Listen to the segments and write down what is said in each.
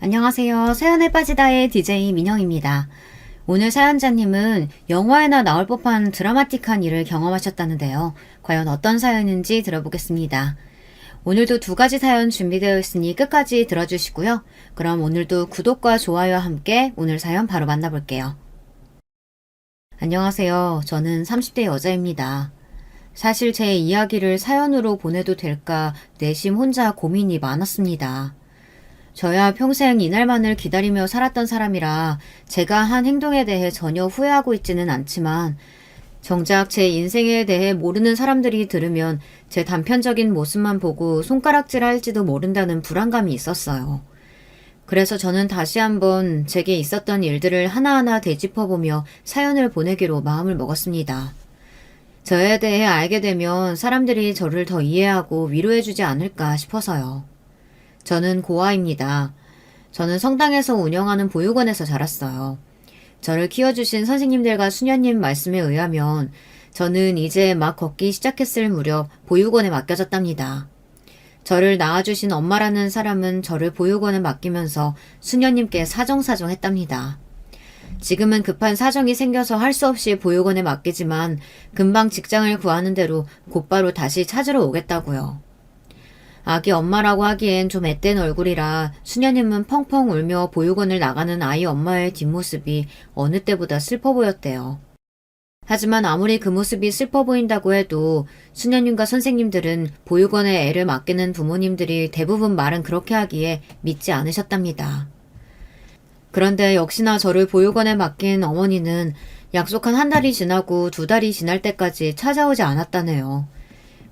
안녕하세요. 사연에 빠지다의 DJ 민영입니다. 오늘 사연자님은 영화에나 나올 법한 드라마틱한 일을 경험하셨다는데요. 과연 어떤 사연인지 들어보겠습니다. 오늘도 두 가지 사연 준비되어 있으니 끝까지 들어주시고요. 그럼 오늘도 구독과 좋아요와 함께 오늘 사연 바로 만나볼게요. 안녕하세요. 저는 30대 여자입니다. 사실 제 이야기를 사연으로 보내도 될까 내심 혼자 고민이 많았습니다. 저야 평생 이날만을 기다리며 살았던 사람이라 제가 한 행동에 대해 전혀 후회하고 있지는 않지만 정작 제 인생에 대해 모르는 사람들이 들으면 제 단편적인 모습만 보고 손가락질할지도 모른다는 불안감이 있었어요. 그래서 저는 다시 한번 제게 있었던 일들을 하나하나 되짚어보며 사연을 보내기로 마음을 먹었습니다. 저에 대해 알게 되면 사람들이 저를 더 이해하고 위로해주지 않을까 싶어서요. 저는 고아입니다. 저는 성당에서 운영하는 보육원에서 자랐어요. 저를 키워주신 선생님들과 수녀님 말씀에 의하면 저는 이제 막 걷기 시작했을 무렵 보육원에 맡겨졌답니다. 저를 낳아주신 엄마라는 사람은 저를 보육원에 맡기면서 수녀님께 사정사정했답니다. 지금은 급한 사정이 생겨서 할 수 없이 보육원에 맡기지만 금방 직장을 구하는 대로 곧바로 다시 찾으러 오겠다고요. 아기 엄마라고 하기엔 좀 앳된 얼굴이라 수녀님은 펑펑 울며 보육원을 나가는 아이 엄마의 뒷모습이 어느 때보다 슬퍼 보였대요. 하지만 아무리 그 모습이 슬퍼 보인다고 해도 수녀님과 선생님들은 보육원에 애를 맡기는 부모님들이 대부분 말은 그렇게 하기에 믿지 않으셨답니다. 그런데 역시나 저를 보육원에 맡긴 어머니는 약속한 한 달이 지나고 두 달이 지날 때까지 찾아오지 않았다네요.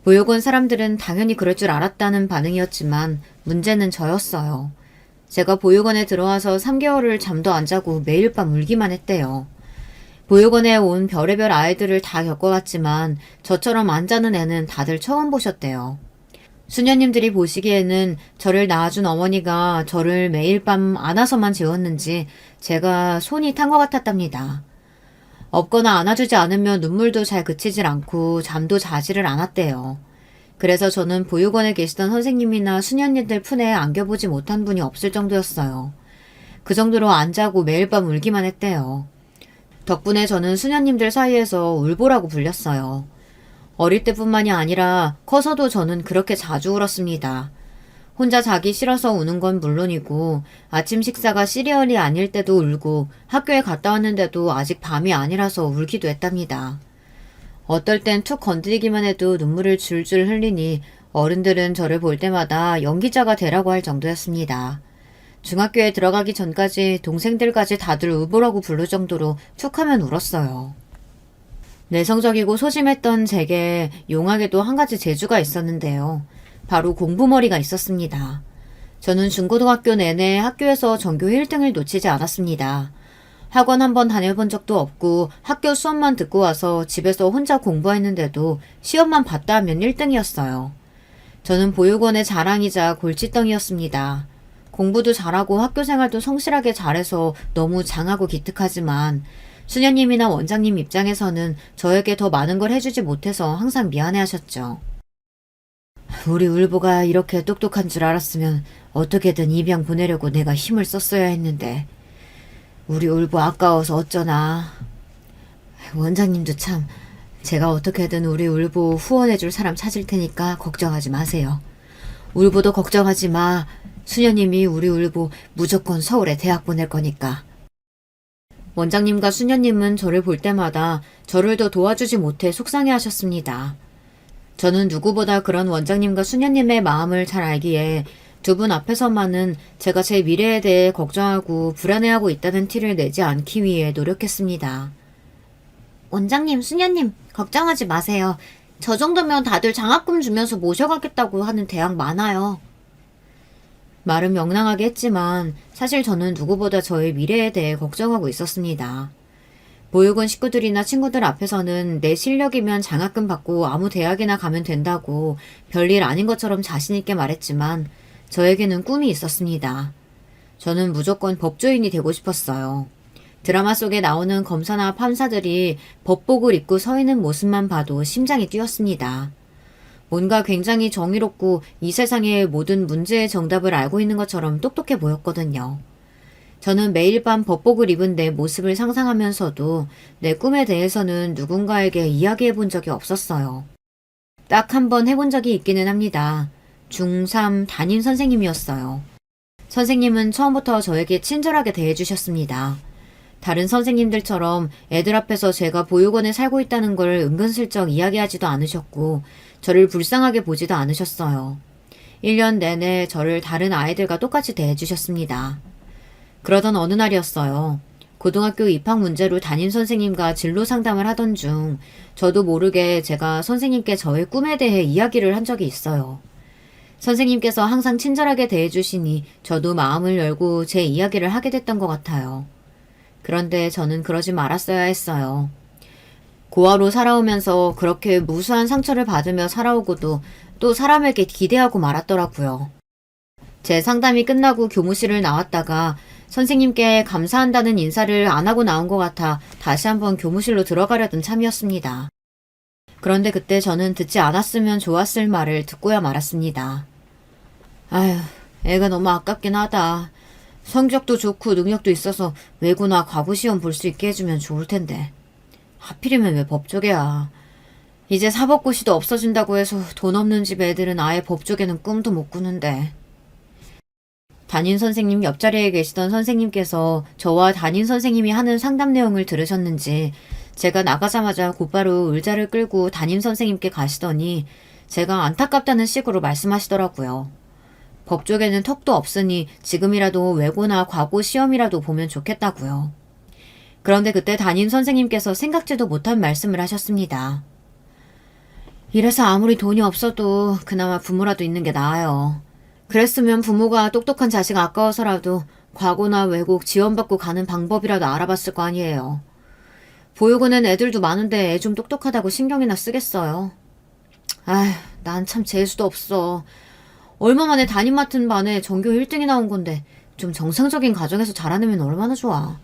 보육원 사람들은 당연히 그럴 줄 알았다는 반응이었지만 문제는 저였어요. 제가 보육원에 들어와서 3개월을 잠도 안 자고 매일 밤 울기만 했대요. 보육원에 온 별의별 아이들을 다 겪어봤지만 저처럼 안 자는 애는 다들 처음 보셨대요. 수녀님들이 보시기에는 저를 낳아준 어머니가 저를 매일 밤 안아서만 재웠는지 제가 손이 탄 것 같았답니다. 업거나 안아주지 않으면 눈물도 잘 그치질 않고 잠도 자지를 않았대요. 그래서 저는 보육원에 계시던 선생님이나 수녀님들 품에 안겨보지 못한 분이 없을 정도였어요. 그 정도로 안 자고 매일 밤 울기만 했대요. 덕분에 저는 수녀님들 사이에서 울보라고 불렸어요. 어릴 때뿐만이 아니라 커서도 저는 그렇게 자주 울었습니다. 혼자 자기 싫어서 우는 건 물론이고 아침 식사가 시리얼이 아닐 때도 울고 학교에 갔다 왔는데도 아직 밤이 아니라서 울기도 했답니다. 어떨 땐 툭 건드리기만 해도 눈물을 줄줄 흘리니 어른들은 저를 볼 때마다 연기자가 되라고 할 정도였습니다. 중학교에 들어가기 전까지 동생들까지 다들 울보라고 부를 정도로 툭 하면 울었어요. 내성적이고 소심했던 제게 용하게도 한 가지 재주가 있었는데요. 바로 공부머리가 있었습니다. 저는 중고등학교 내내 학교에서 전교 1등을 놓치지 않았습니다. 학원 한번 다녀본 적도 없고 학교 수업만 듣고 와서 집에서 혼자 공부했는데도 시험만 봤다 하면 1등이었어요. 저는 보육원의 자랑이자 골칫덩이였습니다. 공부도 잘하고 학교 생활도 성실하게 잘해서 너무 장하고 기특하지만 수녀님이나 원장님 입장에서는 저에게 더 많은 걸 해주지 못해서 항상 미안해하셨죠. 우리 울보가 이렇게 똑똑한 줄 알았으면 어떻게든 입양 보내려고 내가 힘을 썼어야 했는데 우리 울보 아까워서 어쩌나. 원장님도 참 제가 어떻게든 우리 울보 후원해줄 사람 찾을 테니까 걱정하지 마세요. 울보도 걱정하지 마. 수녀님이 우리 울보 무조건 서울에 대학 보낼 거니까. 원장님과 수녀님은 저를 볼 때마다 저를 더 도와주지 못해 속상해하셨습니다. 저는 누구보다 그런 원장님과 수녀님의 마음을 잘 알기에 두 분 앞에서만은 제가 제 미래에 대해 걱정하고 불안해하고 있다는 티를 내지 않기 위해 노력했습니다. 원장님, 수녀님, 걱정하지 마세요. 저 정도면 다들 장학금 주면서 모셔가겠다고 하는 대학 많아요. 말은 명랑하게 했지만 사실 저는 누구보다 저의 미래에 대해 걱정하고 있었습니다. 보육원 식구들이나 친구들 앞에서는 내 실력이면 장학금 받고 아무 대학이나 가면 된다고 별일 아닌 것처럼 자신있게 말했지만 저에게는 꿈이 있었습니다. 저는 무조건 법조인이 되고 싶었어요. 드라마 속에 나오는 검사나 판사들이 법복을 입고 서 있는 모습만 봐도 심장이 뛰었습니다. 뭔가 굉장히 정의롭고 이 세상의 모든 문제의 정답을 알고 있는 것처럼 똑똑해 보였거든요. 저는 매일 밤 법복을 입은 내 모습을 상상하면서도 내 꿈에 대해서는 누군가에게 이야기해 본 적이 없었어요. 딱 한 번 해본 적이 있기는 합니다. 중3 담임 선생님이었어요. 선생님은 처음부터 저에게 친절하게 대해주셨습니다. 다른 선생님들처럼 애들 앞에서 제가 보육원에 살고 있다는 걸 은근슬쩍 이야기하지도 않으셨고 저를 불쌍하게 보지도 않으셨어요. 1년 내내 저를 다른 아이들과 똑같이 대해주셨습니다. 그러던 어느 날이었어요. 고등학교 입학 문제로 담임 선생님과 진로 상담을 하던 중 저도 모르게 제가 선생님께 저의 꿈에 대해 이야기를 한 적이 있어요. 선생님께서 항상 친절하게 대해주시니 저도 마음을 열고 제 이야기를 하게 됐던 것 같아요. 그런데 저는 그러지 말았어야 했어요. 고아로 살아오면서 그렇게 무수한 상처를 받으며 살아오고도 또 사람에게 기대하고 말았더라고요. 제 상담이 끝나고 교무실을 나왔다가 선생님께 감사한다는 인사를 안 하고 나온 것 같아 다시 한번 교무실로 들어가려던 참이었습니다. 그런데 그때 저는 듣지 않았으면 좋았을 말을 듣고야 말았습니다. 아휴, 애가 너무 아깝긴 하다. 성적도 좋고 능력도 있어서 외고나 과고 시험 볼 수 있게 해주면 좋을 텐데. 하필이면 왜 법조계야. 이제 사법고시도 없어진다고 해서 돈 없는 집 애들은 아예 법조계는 꿈도 못 꾸는데. 담임 선생님 옆자리에 계시던 선생님께서 저와 담임 선생님이 하는 상담 내용을 들으셨는지 제가 나가자마자 곧바로 의자를 끌고 담임 선생님께 가시더니 제가 안타깝다는 식으로 말씀하시더라고요. 법조계는 턱도 없으니 지금이라도 외고나 과고 시험이라도 보면 좋겠다고요. 그런데 그때 담임 선생님께서 생각지도 못한 말씀을 하셨습니다. 이래서 아무리 돈이 없어도 그나마 부모라도 있는 게 나아요. 그랬으면 부모가 똑똑한 자식 아까워서라도 과고나 외국 지원받고 가는 방법이라도 알아봤을 거 아니에요. 보육원엔 애들도 많은데 애 좀 똑똑하다고 신경이나 쓰겠어요. 아휴, 난 참 재수도 없어. 얼마 만에 담임 맡은 반에 전교 1등이 나온 건데 좀 정상적인 가정에서 자라내면 얼마나 좋아.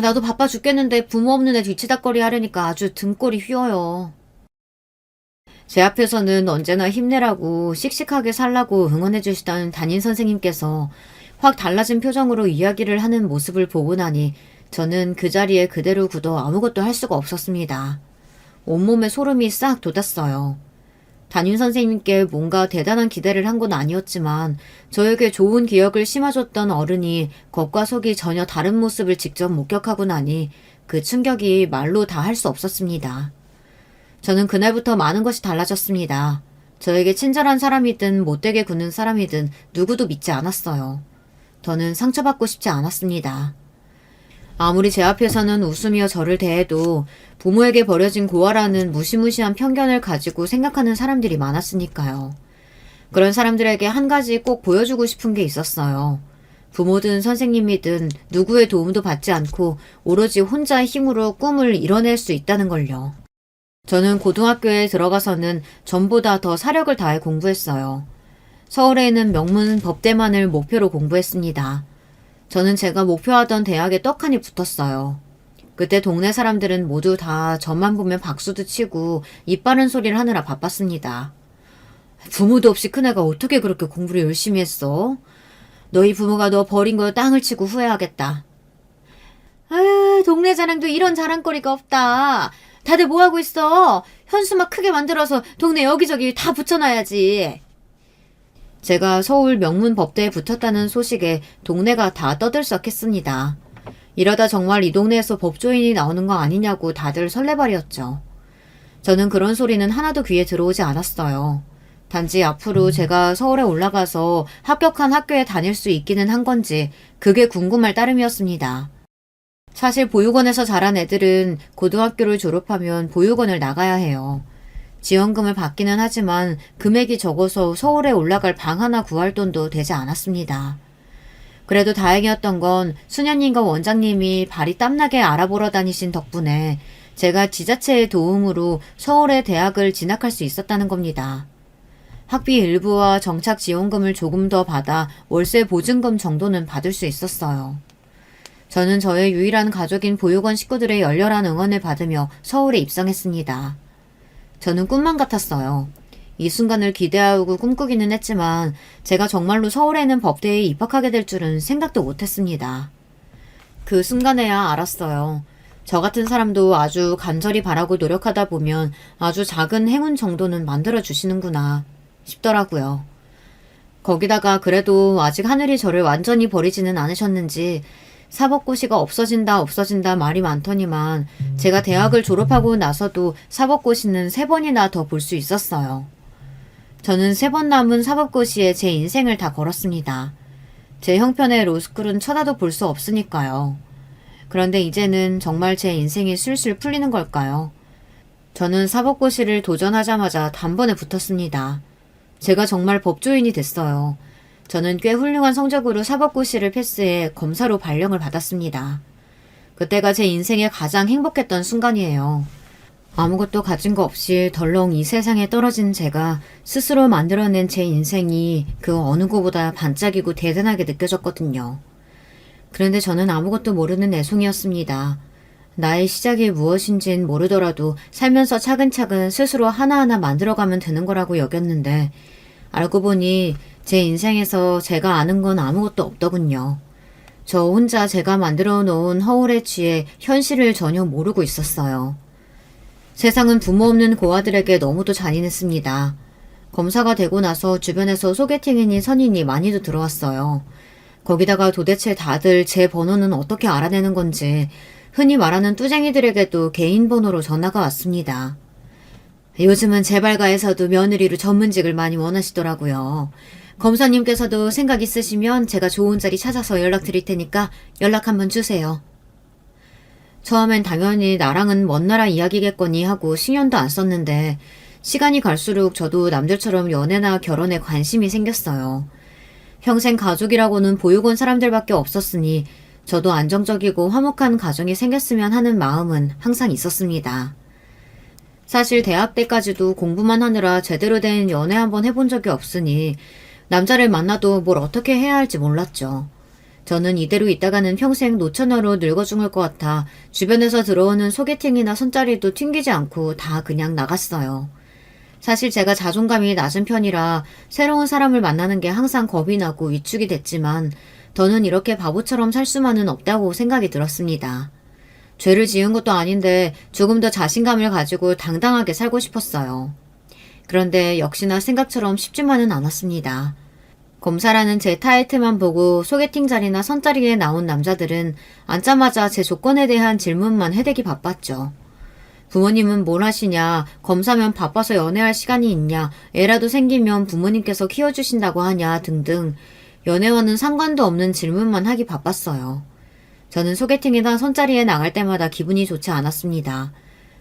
나도 바빠 죽겠는데 부모 없는 애 뒤치다꺼리 하려니까 아주 등골이 휘어요. 제 앞에서는 언제나 힘내라고 씩씩하게 살라고 응원해 주시던 담임 선생님께서 확 달라진 표정으로 이야기를 하는 모습을 보고 나니 저는 그 자리에 그대로 굳어 아무것도 할 수가 없었습니다. 온몸에 소름이 싹 돋았어요. 담임 선생님께 뭔가 대단한 기대를 한 건 아니었지만 저에게 좋은 기억을 심어줬던 어른이 겉과 속이 전혀 다른 모습을 직접 목격하고 나니 그 충격이 말로 다 할 수 없었습니다. 저는 그날부터 많은 것이 달라졌습니다. 저에게 친절한 사람이든 못되게 구는 사람이든 누구도 믿지 않았어요. 저는 상처받고 싶지 않았습니다. 아무리 제 앞에서는 웃으며 저를 대해도 부모에게 버려진 고아라는 무시무시한 편견을 가지고 생각하는 사람들이 많았으니까요. 그런 사람들에게 한 가지 꼭 보여주고 싶은 게 있었어요. 부모든 선생님이든 누구의 도움도 받지 않고 오로지 혼자의 힘으로 꿈을 이뤄낼 수 있다는 걸요. 저는 고등학교에 들어가서는 전보다 더 사력을 다해 공부했어요. 서울에 있는 명문 법대만을 목표로 공부했습니다. 저는 제가 목표하던 대학에 떡하니 붙었어요. 그때 동네 사람들은 모두 다 저만 보면 박수도 치고 입 바른 소리를 하느라 바빴습니다. 부모도 없이 큰애가 어떻게 그렇게 공부를 열심히 했어? 너희 부모가 너 버린 거 땅을 치고 후회하겠다. 아유, 동네 자랑도 이런 자랑거리가 없다. 다들 뭐하고 있어? 현수막 크게 만들어서 동네 여기저기 다 붙여놔야지. 제가 서울 명문법대에 붙었다는 소식에 동네가 다 떠들썩했습니다. 이러다 정말 이 동네에서 법조인이 나오는 거 아니냐고 다들 설레발이었죠. 저는 그런 소리는 하나도 귀에 들어오지 않았어요. 단지 앞으로 제가 서울에 올라가서 합격한 학교에 다닐 수 있기는 한 건지 그게 궁금할 따름이었습니다. 사실 보육원에서 자란 애들은 고등학교를 졸업하면 보육원을 나가야 해요. 지원금을 받기는 하지만 금액이 적어서 서울에 올라갈 방 하나 구할 돈도 되지 않았습니다. 그래도 다행이었던 건 수녀님과 원장님이 발이 땀나게 알아보러 다니신 덕분에 제가 지자체의 도움으로 서울의 대학을 진학할 수 있었다는 겁니다. 학비 일부와 정착 지원금을 조금 더 받아 월세 보증금 정도는 받을 수 있었어요. 저는 저의 유일한 가족인 보육원 식구들의 열렬한 응원을 받으며 서울에 입성했습니다. 저는 꿈만 같았어요. 이 순간을 기대하고 꿈꾸기는 했지만 제가 정말로 서울에 있는 법대에 입학하게 될 줄은 생각도 못했습니다. 그 순간에야 알았어요. 저 같은 사람도 아주 간절히 바라고 노력하다 보면 아주 작은 행운 정도는 만들어주시는구나 싶더라고요. 거기다가 그래도 아직 하늘이 저를 완전히 버리지는 않으셨는지 사법고시가 없어진다 말이 많더니만 제가 대학을 졸업하고 나서도 사법고시는 3번이나 더 볼 수 있었어요. 저는 3번 남은 사법고시에 제 인생을 다 걸었습니다. 제 형편의 로스쿨은 쳐다도 볼 수 없으니까요. 그런데 이제는 정말 제 인생이 술술 풀리는 걸까요? 저는 사법고시를 도전하자마자 단번에 붙었습니다. 제가 정말 법조인이 됐어요. 저는 꽤 훌륭한 성적으로 사법고시를 패스해 검사로 발령을 받았습니다. 그때가 제 인생에 가장 행복했던 순간이에요. 아무것도 가진 거 없이 덜렁 이 세상에 떨어진 제가 스스로 만들어낸 제 인생이 그 어느 것보다 반짝이고 대단하게 느껴졌거든요. 그런데 저는 아무것도 모르는 애송이였습니다. 나의 시작이 무엇인진 모르더라도 살면서 차근차근 스스로 하나하나 만들어가면 되는 거라고 여겼는데 알고 보니 제 인생에서 제가 아는 건 아무것도 없더군요. 저 혼자 제가 만들어 놓은 허울에 취해 현실을 전혀 모르고 있었어요. 세상은 부모 없는 고아들에게 너무도 잔인했습니다. 검사가 되고 나서 주변에서 소개팅이니 선인이 많이도 들어왔어요. 거기다가 도대체 다들 제 번호는 어떻게 알아내는 건지 흔히 말하는 뚜쟁이들에게도 개인 번호로 전화가 왔습니다. 요즘은 재발가에서도 며느리로 전문직을 많이 원하시더라고요. 검사님께서도 생각 있으시면 제가 좋은 자리 찾아서 연락드릴 테니까 연락 한번 주세요. 처음엔 당연히 나랑은 먼 나라 이야기겠거니 하고 신경도 안 썼는데 시간이 갈수록 저도 남들처럼 연애나 결혼에 관심이 생겼어요. 평생 가족이라고는 보육원 사람들밖에 없었으니 저도 안정적이고 화목한 가정이 생겼으면 하는 마음은 항상 있었습니다. 사실 대학 때까지도 공부만 하느라 제대로 된 연애 한번 해본 적이 없으니 남자를 만나도 뭘 어떻게 해야 할지 몰랐죠. 저는 이대로 있다가는 평생 노처녀로 늙어 죽을 것 같아 주변에서 들어오는 소개팅이나 손자리도 튕기지 않고 다 그냥 나갔어요. 사실 제가 자존감이 낮은 편이라 새로운 사람을 만나는 게 항상 겁이 나고 위축이 됐지만 더는 이렇게 바보처럼 살 수만은 없다고 생각이 들었습니다. 죄를 지은 것도 아닌데 조금 더 자신감을 가지고 당당하게 살고 싶었어요. 그런데 역시나 생각처럼 쉽지만은 않았습니다. 검사라는 제 타이틀만 보고 소개팅 자리나 선자리에 나온 남자들은 앉자마자 제 조건에 대한 질문만 해대기 바빴죠. 부모님은 뭘 하시냐, 검사면 바빠서 연애할 시간이 있냐, 애라도 생기면 부모님께서 키워주신다고 하냐 등등 연애와는 상관도 없는 질문만 하기 바빴어요. 저는 소개팅이나 선자리에 나갈 때마다 기분이 좋지 않았습니다.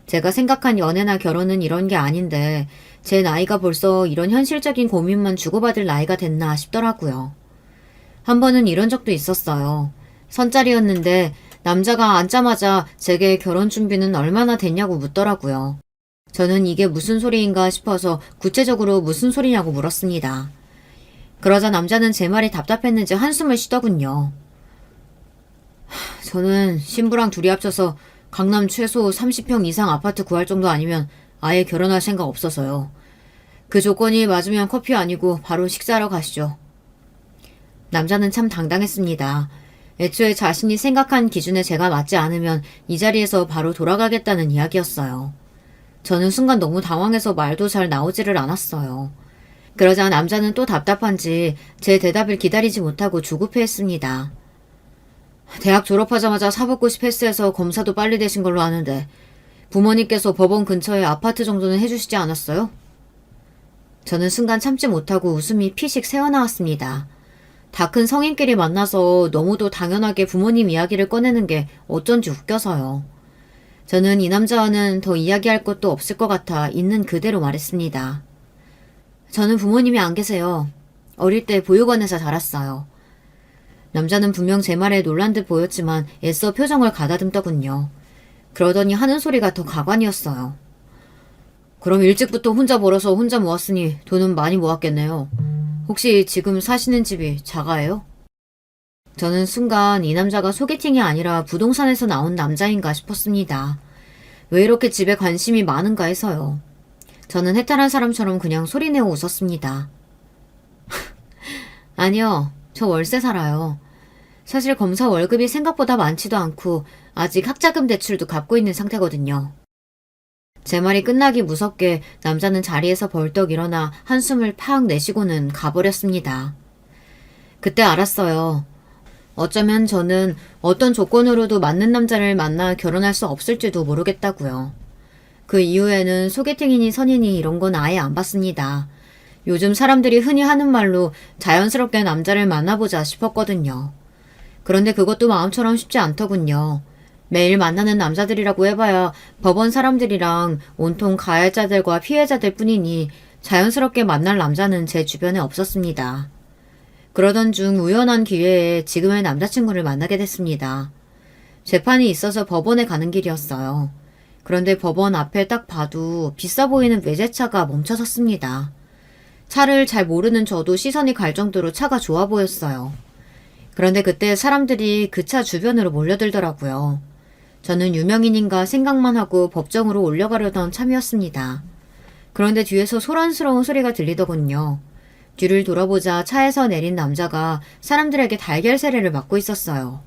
제가 생각한 연애나 결혼은 이런 게 아닌데 제 나이가 벌써 이런 현실적인 고민만 주고받을 나이가 됐나 싶더라고요. 한 번은 이런 적도 있었어요. 선자리였는데 남자가 앉자마자 제게 결혼 준비는 얼마나 됐냐고 묻더라고요. 저는 이게 무슨 소리인가 싶어서 구체적으로 무슨 소리냐고 물었습니다. 그러자 남자는 제 말이 답답했는지 한숨을 쉬더군요. 저는 신부랑 둘이 합쳐서 강남 최소 30평 이상 아파트 구할 정도 아니면 아예 결혼할 생각 없어서요. 그 조건이 맞으면 커피 아니고 바로 식사하러 가시죠. 남자는 참 당당했습니다. 애초에 자신이 생각한 기준에 제가 맞지 않으면 이 자리에서 바로 돌아가겠다는 이야기였어요. 저는 순간 너무 당황해서 말도 잘 나오지를 않았어요. 그러자 남자는 또 답답한지 제 대답을 기다리지 못하고 조급해했습니다. 대학 졸업하자마자 사법고시 패스해서 검사도 빨리 되신 걸로 아는데 부모님께서 법원 근처에 아파트 정도는 해주시지 않았어요? 저는 순간 참지 못하고 웃음이 피식 새어나왔습니다. 다 큰 성인끼리 만나서 너무도 당연하게 부모님 이야기를 꺼내는 게 어쩐지 웃겨서요. 저는 이 남자와는 더 이야기할 것도 없을 것 같아 있는 그대로 말했습니다. 저는 부모님이 안 계세요. 어릴 때 보육원에서 자랐어요. 남자는 분명 제 말에 놀란 듯 보였지만 애써 표정을 가다듬더군요. 그러더니 하는 소리가 더 가관이었어요. 그럼 일찍부터 혼자 벌어서 혼자 모았으니 돈은 많이 모았겠네요. 혹시 지금 사시는 집이 자가예요? 저는 순간 이 남자가 소개팅이 아니라 부동산에서 나온 남자인가 싶었습니다. 왜 이렇게 집에 관심이 많은가 해서요. 저는 해탈한 사람처럼 그냥 소리내어 웃었습니다. 아니요, 저 월세 살아요. 사실 검사 월급이 생각보다 많지도 않고 아직 학자금 대출도 갚고 있는 상태거든요. 제 말이 끝나기 무섭게 남자는 자리에서 벌떡 일어나 한숨을 팍 내쉬고는 가버렸습니다. 그때 알았어요. 어쩌면 저는 어떤 조건으로도 맞는 남자를 만나 결혼할 수 없을지도 모르겠다고요. 그 이후에는 소개팅이니 선이니 이런 건 아예 안 봤습니다. 요즘 사람들이 흔히 하는 말로 자연스럽게 남자를 만나보자 싶었거든요. 그런데 그것도 마음처럼 쉽지 않더군요. 매일 만나는 남자들이라고 해봐야 법원 사람들이랑 온통 가해자들과 피해자들 뿐이니 자연스럽게 만날 남자는 제 주변에 없었습니다. 그러던 중 우연한 기회에 지금의 남자친구를 만나게 됐습니다. 재판이 있어서 법원에 가는 길이었어요. 그런데 법원 앞에 딱 봐도 비싸 보이는 외제차가 멈춰 섰습니다. 차를 잘 모르는 저도 시선이 갈 정도로 차가 좋아 보였어요. 그런데 그때 사람들이 그 차 주변으로 몰려들더라고요. 저는 유명인인가 생각만 하고 법정으로 올려가려던 참이었습니다. 그런데 뒤에서 소란스러운 소리가 들리더군요. 뒤를 돌아보자 차에서 내린 남자가 사람들에게 달걀 세례를 맞고 있었어요.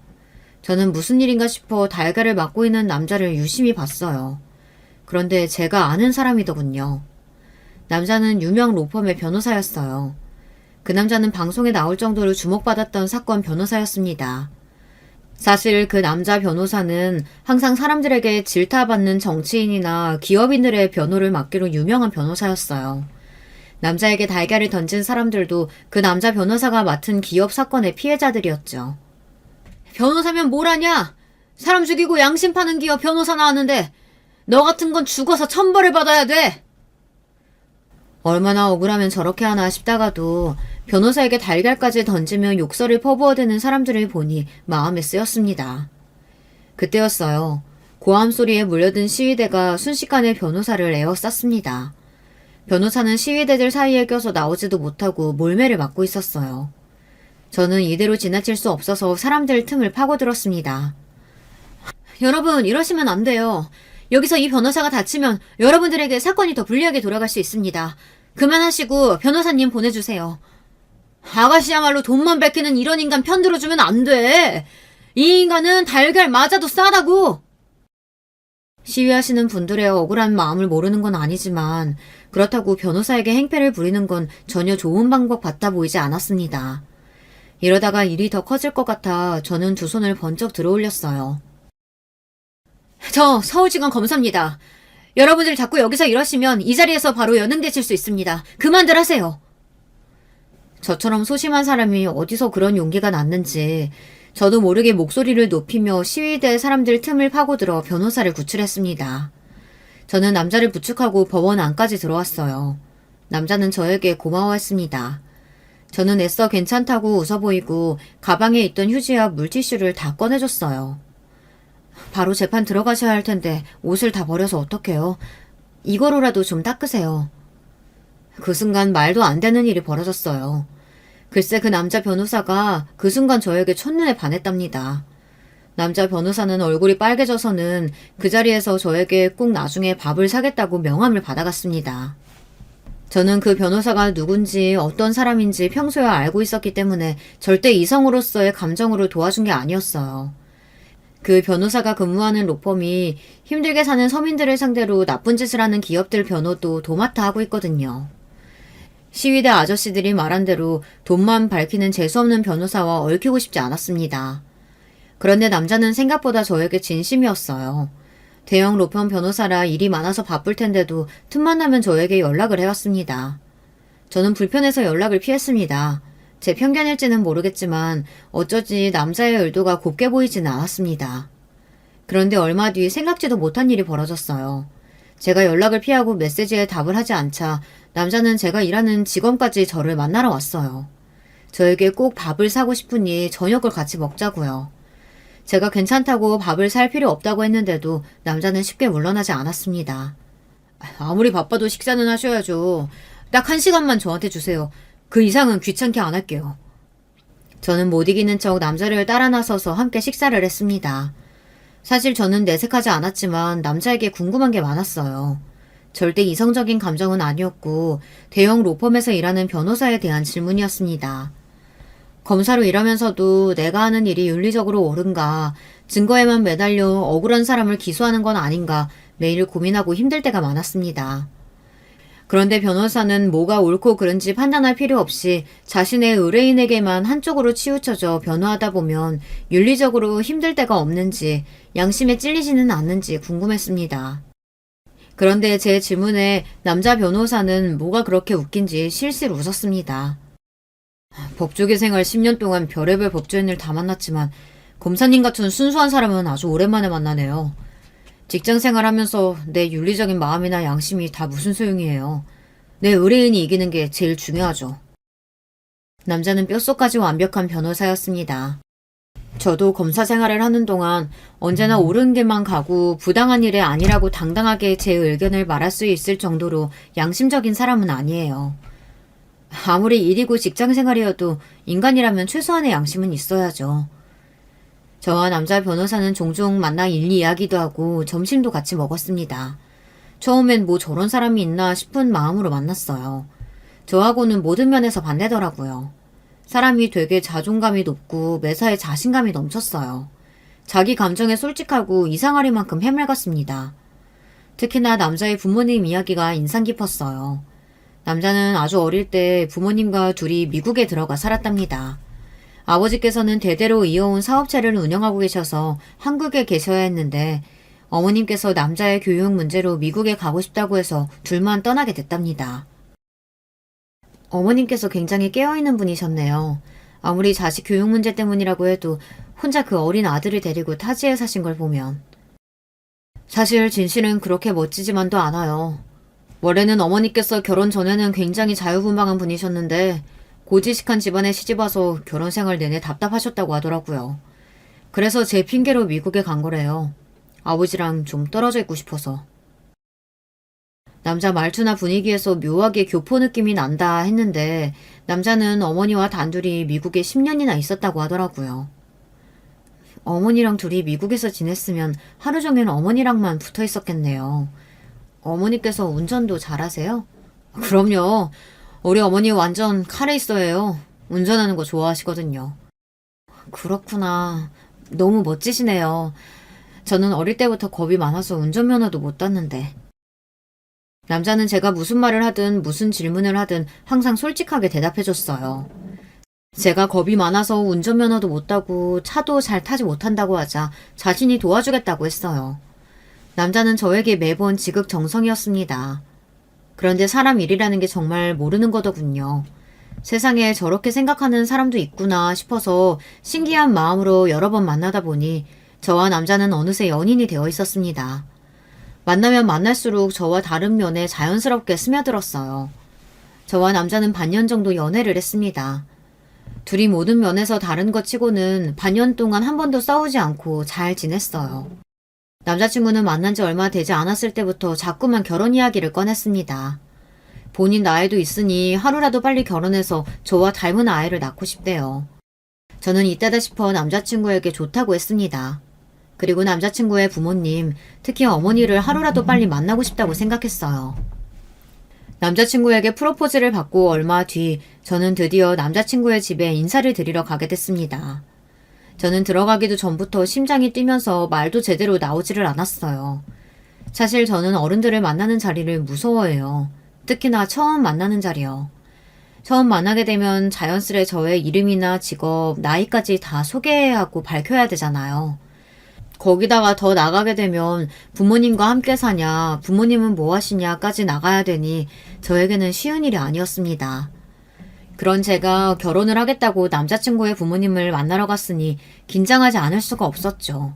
저는 무슨 일인가 싶어 달걀을 맞고 있는 남자를 유심히 봤어요. 그런데 제가 아는 사람이더군요. 남자는 유명 로펌의 변호사였어요. 그 남자는 방송에 나올 정도로 주목받았던 사건 변호사였습니다. 사실 그 남자 변호사는 항상 사람들에게 질타받는 정치인이나 기업인들의 변호를 맡기로 유명한 변호사였어요. 남자에게 달걀을 던진 사람들도 그 남자 변호사가 맡은 기업 사건의 피해자들이었죠. 변호사면 뭘 하냐? 사람 죽이고 양심 파는 기업 변호사 나왔는데 너 같은 건 죽어서 천벌을 받아야 돼! 얼마나 억울하면 저렇게 하나 싶다가도 변호사에게 달걀까지 던지며 욕설을 퍼부어대는 사람들을 보니 마음에 쓰였습니다. 그때였어요. 고함 소리에 물려든 시위대가 순식간에 변호사를 에워쌌습니다. 변호사는 시위대들 사이에 껴서 나오지도 못하고 몰매를 맞고 있었어요. 저는 이대로 지나칠 수 없어서 사람들 틈을 파고들었습니다. 여러분, 이러시면 안 돼요. 여기서 이 변호사가 다치면 여러분들에게 사건이 더 불리하게 돌아갈 수 있습니다. 그만하시고 변호사님 보내주세요. 아가씨야말로 돈만 뺏기는 이런 인간 편들어주면 안 돼. 이 인간은 달걀 맞아도 싸다고. 시위하시는 분들의 억울한 마음을 모르는 건 아니지만 그렇다고 변호사에게 행패를 부리는 건 전혀 좋은 방법 같아 보이지 않았습니다. 이러다가 일이 더 커질 것 같아 저는 두 손을 번쩍 들어올렸어요. 저 서울지검 검사입니다. 여러분들 자꾸 여기서 이러시면 이 자리에서 바로 연행되실 수 있습니다. 그만들 하세요. 저처럼 소심한 사람이 어디서 그런 용기가 났는지 저도 모르게 목소리를 높이며 시위대 사람들 틈을 파고들어 변호사를 구출했습니다. 저는 남자를 부축하고 법원 안까지 들어왔어요. 남자는 저에게 고마워했습니다. 저는 애써 괜찮다고 웃어 보이고 가방에 있던 휴지와 물티슈를 다 꺼내줬어요. 바로 재판 들어가셔야 할 텐데 옷을 다 버려서 어떡해요? 이거로라도 좀 닦으세요. 그 순간 말도 안 되는 일이 벌어졌어요. 글쎄 그 남자 변호사가 그 순간 저에게 첫눈에 반했답니다. 남자 변호사는 얼굴이 빨개져서는 그 자리에서 저에게 꼭 나중에 밥을 사겠다고 명함을 받아갔습니다. 저는 그 변호사가 누군지 어떤 사람인지 평소에 알고 있었기 때문에 절대 이성으로서의 감정으로 도와준 게 아니었어요. 그 변호사가 근무하는 로펌이 힘들게 사는 서민들을 상대로 나쁜 짓을 하는 기업들 변호도 도맡아 하고 있거든요. 시위대 아저씨들이 말한 대로 돈만 밝히는 재수없는 변호사와 얽히고 싶지 않았습니다. 그런데 남자는 생각보다 저에게 진심이었어요. 대형 로펌 변호사라 일이 많아서 바쁠 텐데도 틈만 나면 저에게 연락을 해왔습니다. 저는 불편해서 연락을 피했습니다. 제 편견일지는 모르겠지만 어쩌지 남자의 의도가 곱게 보이지는 않았습니다. 그런데 얼마 뒤 생각지도 못한 일이 벌어졌어요. 제가 연락을 피하고 메시지에 답을 하지 않자 남자는 제가 일하는 직원까지 저를 만나러 왔어요. 저에게 꼭 밥을 사고 싶으니 저녁을 같이 먹자고요. 제가 괜찮다고 밥을 살 필요 없다고 했는데도 남자는 쉽게 물러나지 않았습니다. 아무리 바빠도 식사는 하셔야죠. 딱 1시간만 저한테 주세요. 그 이상은 귀찮게 안 할게요. 저는 못 이기는 척 남자를 따라 나서서 함께 식사를 했습니다. 사실 저는 내색하지 않았지만 남자에게 궁금한 게 많았어요. 절대 이성적인 감정은 아니었고 대형 로펌에서 일하는 변호사에 대한 질문이었습니다. 검사로 일하면서도 내가 하는 일이 윤리적으로 옳은가, 증거에만 매달려 억울한 사람을 기소하는 건 아닌가 매일 고민하고 힘들 때가 많았습니다. 그런데 변호사는 뭐가 옳고 그른지 판단할 필요 없이 자신의 의뢰인에게만 한쪽으로 치우쳐져 변호하다 보면 윤리적으로 힘들 때가 없는지, 양심에 찔리지는 않는지 궁금했습니다. 그런데 제 질문에 남자 변호사는 뭐가 그렇게 웃긴지 실실 웃었습니다. 법조계 생활 10년 동안 별의별 법조인을 다 만났지만 검사님 같은 순수한 사람은 아주 오랜만에 만나네요. 직장 생활하면서 내 윤리적인 마음이나 양심이 다 무슨 소용이에요. 내 의뢰인이 이기는 게 제일 중요하죠. 남자는 뼛속까지 완벽한 변호사였습니다. 저도 검사 생활을 하는 동안 언제나 옳은 길만 가고 부당한 일에 아니라고 당당하게 제 의견을 말할 수 있을 정도로 양심적인 사람은 아니에요. 아무리 일이고 직장 생활이어도 인간이라면 최소한의 양심은 있어야죠. 저와 남자 변호사는 종종 만나 일 이야기도 하고 점심도 같이 먹었습니다. 처음엔 뭐 저런 사람이 있나 싶은 마음으로 만났어요. 저하고는 모든 면에서 반대더라고요. 사람이 되게 자존감이 높고 매사에 자신감이 넘쳤어요. 자기 감정에 솔직하고 이상하리만큼 해맑았습니다. 특히나 남자의 부모님 이야기가 인상 깊었어요. 남자는 아주 어릴 때 부모님과 둘이 미국에 들어가 살았답니다. 아버지께서는 대대로 이어온 사업체를 운영하고 계셔서 한국에 계셔야 했는데 어머님께서 남자의 교육 문제로 미국에 가고 싶다고 해서 둘만 떠나게 됐답니다. 어머님께서 굉장히 깨어있는 분이셨네요. 아무리 자식 교육 문제 때문이라고 해도 혼자 그 어린 아들을 데리고 타지에 사신 걸 보면. 사실 진실은 그렇게 멋지지만도 않아요. 원래는 어머니께서 결혼 전에는 굉장히 자유분방한 분이셨는데 고지식한 집안에 시집와서 결혼 생활 내내 답답하셨다고 하더라고요. 그래서 제 핑계로 미국에 간 거래요. 아버지랑 좀 떨어져 있고 싶어서. 남자 말투나 분위기에서 묘하게 교포 느낌이 난다 했는데 남자는 어머니와 단둘이 미국에 10년이나 있었다고 하더라고요. 어머니랑 둘이 미국에서 지냈으면 하루 종일 어머니랑만 붙어 있었겠네요. 어머니께서 운전도 잘하세요? 그럼요. 우리 어머니 완전 카레이서예요. 운전하는 거 좋아하시거든요. 그렇구나. 너무 멋지시네요. 저는 어릴 때부터 겁이 많아서 운전면허도 못 땄는데. 남자는 제가 무슨 말을 하든 무슨 질문을 하든 항상 솔직하게 대답해줬어요. 제가 겁이 많아서 운전면허도 못 따고 차도 잘 타지 못한다고 하자 자신이 도와주겠다고 했어요. 남자는 저에게 매번 지극정성이었습니다. 그런데 사람 일이라는 게 정말 모르는 거더군요. 세상에 저렇게 생각하는 사람도 있구나 싶어서 신기한 마음으로 여러 번 만나다 보니 저와 남자는 어느새 연인이 되어 있었습니다. 만나면 만날수록 저와 다른 면에 자연스럽게 스며들었어요. 저와 남자는 반년 정도 연애를 했습니다. 둘이 모든 면에서 다른 것 치고는 반년 동안 한 번도 싸우지 않고 잘 지냈어요. 남자친구는 만난 지 얼마 되지 않았을 때부터 자꾸만 결혼 이야기를 꺼냈습니다. 본인 나이도 있으니 하루라도 빨리 결혼해서 저와 닮은 아이를 낳고 싶대요. 저는 이때다 싶어 남자친구에게 좋다고 했습니다. 그리고 남자친구의 부모님, 특히 어머니를 하루라도 빨리 만나고 싶다고 생각했어요. 남자친구에게 프로포즈를 받고 얼마 뒤 저는 드디어 남자친구의 집에 인사를 드리러 가게 됐습니다. 저는 들어가기도 전부터 심장이 뛰면서 말도 제대로 나오지를 않았어요. 사실 저는 어른들을 만나는 자리를 무서워해요. 특히나 처음 만나는 자리요. 처음 만나게 되면 자연스레 저의 이름이나 직업, 나이까지 다 소개해야 하고 밝혀야 되잖아요. 거기다가 더 나가게 되면 부모님과 함께 사냐, 부모님은 뭐 하시냐까지 나가야 되니 저에게는 쉬운 일이 아니었습니다. 그런 제가 결혼을 하겠다고 남자친구의 부모님을 만나러 갔으니 긴장하지 않을 수가 없었죠.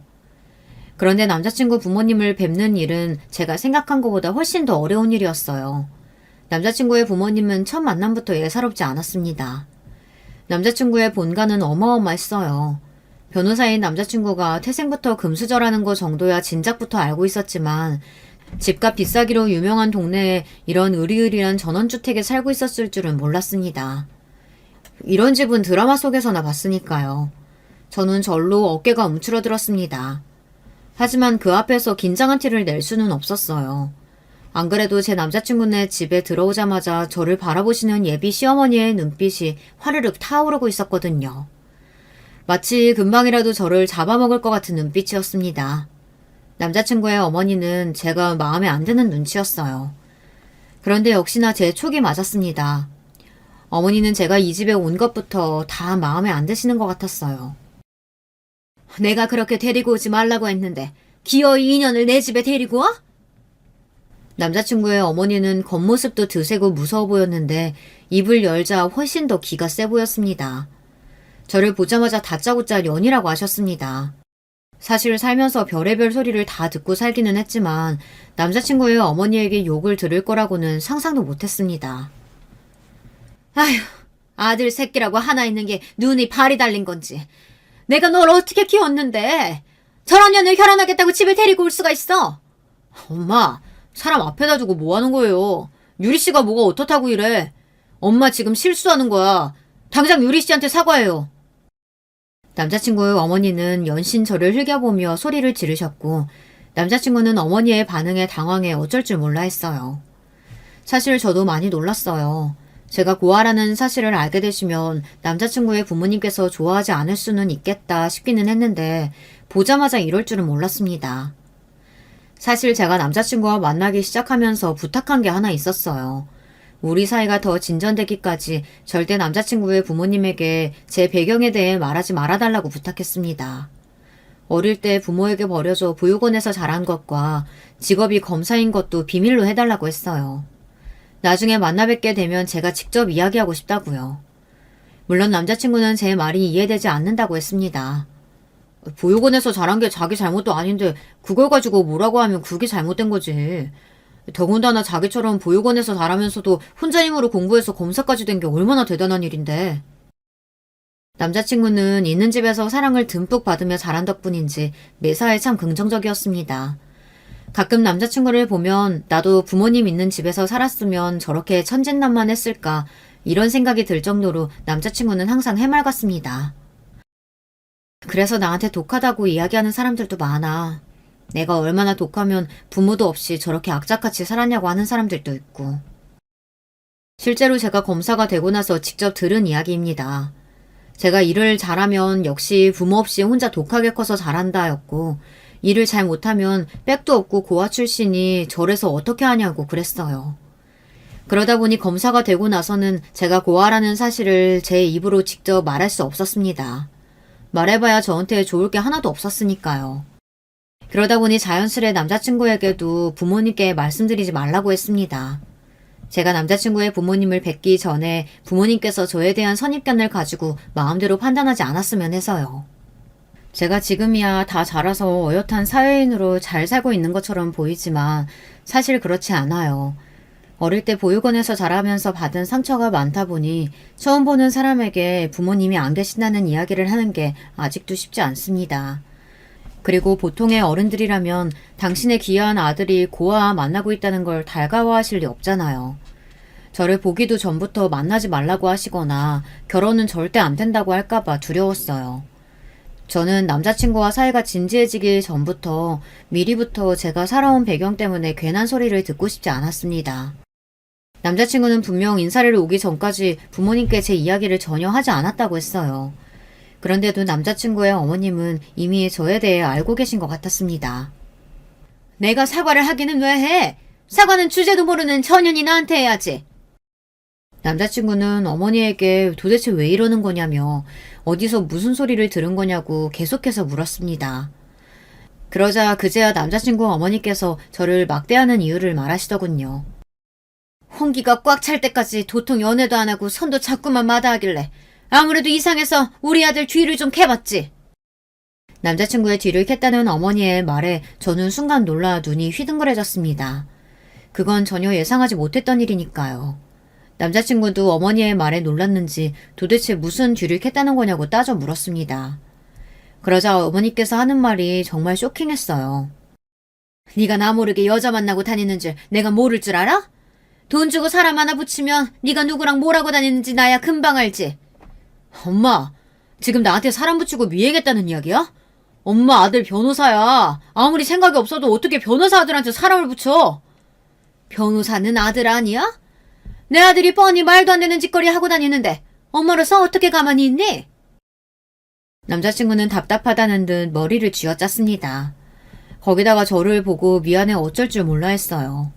그런데 남자친구 부모님을 뵙는 일은 제가 생각한 것보다 훨씬 더 어려운 일이었어요. 남자친구의 부모님은 첫 만남부터 예사롭지 않았습니다. 남자친구의 본가는 어마어마했어요. 변호사인 남자친구가 태생부터 금수저라는 거 정도야 진작부터 알고 있었지만 집값 비싸기로 유명한 동네에 이런 으리으리한 전원주택에 살고 있었을 줄은 몰랐습니다. 이런 집은 드라마 속에서나 봤으니까요. 저는 절로 어깨가 움츠러들었습니다. 하지만 그 앞에서 긴장한 티를 낼 수는 없었어요. 안 그래도 제 남자친구네 집에 들어오자마자 저를 바라보시는 예비 시어머니의 눈빛이 화르륵 타오르고 있었거든요. 마치 금방이라도 저를 잡아먹을 것 같은 눈빛이었습니다. 남자친구의 어머니는 제가 마음에 안 드는 눈치였어요. 그런데 역시나 제 촉이 맞았습니다. 어머니는 제가 이 집에 온 것부터 다 마음에 안 드시는 것 같았어요. 내가 그렇게 데리고 오지 말라고 했는데 기어이 인연을 내 집에 데리고 와? 남자친구의 어머니는 겉모습도 드세고 무서워 보였는데 입을 열자 훨씬 더 기가 세 보였습니다. 저를 보자마자 다짜고짜 년이라고 하셨습니다. 사실 살면서 별의별 소리를 다 듣고 살기는 했지만 남자친구의 어머니에게 욕을 들을 거라고는 상상도 못했습니다. 아휴, 아들 새끼라고 하나 있는 게 눈이 발이 달린 건지. 내가 널 어떻게 키웠는데 저런 년을 결혼하겠다고 집에 데리고 올 수가 있어? 엄마, 사람 앞에다 두고 뭐 하는 거예요? 유리씨가 뭐가 어떻다고 이래? 엄마 지금 실수하는 거야. 당장 유리씨한테 사과해요. 남자친구의 어머니는 연신 저를 흘겨보며 소리를 지르셨고 남자친구는 어머니의 반응에 당황해 어쩔 줄 몰라 했어요. 사실 저도 많이 놀랐어요. 제가 고아라는 사실을 알게 되시면 남자친구의 부모님께서 좋아하지 않을 수는 있겠다 싶기는 했는데 보자마자 이럴 줄은 몰랐습니다. 사실 제가 남자친구와 만나기 시작하면서 부탁한 게 하나 있었어요. 우리 사이가 더 진전되기까지 절대 남자친구의 부모님에게 제 배경에 대해 말하지 말아달라고 부탁했습니다. 어릴 때 부모에게 버려져 보육원에서 자란 것과 직업이 검사인 것도 비밀로 해달라고 했어요. 나중에 만나 뵙게 되면 제가 직접 이야기하고 싶다고요. 물론 남자친구는 제 말이 이해되지 않는다고 했습니다. 보육원에서 자란 게 자기 잘못도 아닌데 그걸 가지고 뭐라고 하면 그게 잘못된 거지. 더군다나 자기처럼 보육원에서 자라면서도 혼자 힘으로 공부해서 검사까지 된 게 얼마나 대단한 일인데. 남자친구는 있는 집에서 사랑을 듬뿍 받으며 자란 덕분인지 매사에 참 긍정적이었습니다. 가끔 남자친구를 보면 나도 부모님 있는 집에서 살았으면 저렇게 천진난만했을까 이런 생각이 들 정도로 남자친구는 항상 해맑았습니다. 그래서 나한테 독하다고 이야기하는 사람들도 많아. 내가 얼마나 독하면 부모도 없이 저렇게 악착같이 살았냐고 하는 사람들도 있고. 실제로 제가 검사가 되고 나서 직접 들은 이야기입니다. 제가 일을 잘하면 역시 부모 없이 혼자 독하게 커서 잘한다였고 일을 잘 못하면 백도 없고 고아 출신이 저래서 어떻게 하냐고 그랬어요. 그러다 보니 검사가 되고 나서는 제가 고아라는 사실을 제 입으로 직접 말할 수 없었습니다. 말해봐야 저한테 좋을 게 하나도 없었으니까요. 그러다 보니 자연스레 남자친구에게도 부모님께 말씀드리지 말라고 했습니다. 제가 남자친구의 부모님을 뵙기 전에 부모님께서 저에 대한 선입견을 가지고 마음대로 판단하지 않았으면 해서요. 제가 지금이야 다 자라서 어엿한 사회인으로 잘 살고 있는 것처럼 보이지만 사실 그렇지 않아요. 어릴 때 보육원에서 자라면서 받은 상처가 많다 보니 처음 보는 사람에게 부모님이 안 계신다는 이야기를 하는 게 아직도 쉽지 않습니다. 그리고 보통의 어른들이라면 당신의 귀한 아들이 고아 만나고 있다는 걸 달가워하실 리 없잖아요. 저를 보기도 전부터 만나지 말라고 하시거나 결혼은 절대 안 된다고 할까봐 두려웠어요. 저는 남자친구와 사이가 진지해지기 전부터 미리부터 제가 살아온 배경 때문에 괜한 소리를 듣고 싶지 않았습니다. 남자친구는 분명 인사를 오기 전까지 부모님께 제 이야기를 전혀 하지 않았다고 했어요. 그런데도 남자친구의 어머님은 이미 저에 대해 알고 계신 것 같았습니다. 내가 사과를 하기는 왜 해? 사과는 주제도 모르는 처년이 나한테 해야지. 남자친구는 어머니에게 도대체 왜 이러는 거냐며 어디서 무슨 소리를 들은 거냐고 계속해서 물었습니다. 그러자 그제야 남자친구 어머니께서 저를 막대하는 이유를 말하시더군요. 홍기가 꽉 찰 때까지 도통 연애도 안 하고 손도 자꾸만 마다하길래 아무래도 이상해서 우리 아들 뒤를 좀 캐봤지. 남자친구의 뒤를 캤다는 어머니의 말에 저는 순간 놀라 눈이 휘둥그레졌습니다. 그건 전혀 예상하지 못했던 일이니까요. 남자친구도 어머니의 말에 놀랐는지 도대체 무슨 뒤를 캤다는 거냐고 따져 물었습니다. 그러자 어머니께서 하는 말이 정말 쇼킹했어요. 네가 나 모르게 여자 만나고 다니는 줄 내가 모를 줄 알아? 돈 주고 사람 하나 붙이면 네가 누구랑 뭘 하고 다니는지 나야 금방 알지. 엄마, 지금 나한테 사람 붙이고 미행했다는 이야기야? 엄마 아들 변호사야. 아무리 생각이 없어도 어떻게 변호사 아들한테 사람을 붙여? 변호사는 아들 아니야? 내 아들이 뻔히 말도 안 되는 짓거리 하고 다니는데 엄마로서 어떻게 가만히 있니? 남자친구는 답답하다는 듯 머리를 쥐어짰습니다. 거기다가 저를 보고 미안해 어쩔 줄 몰라 했어요.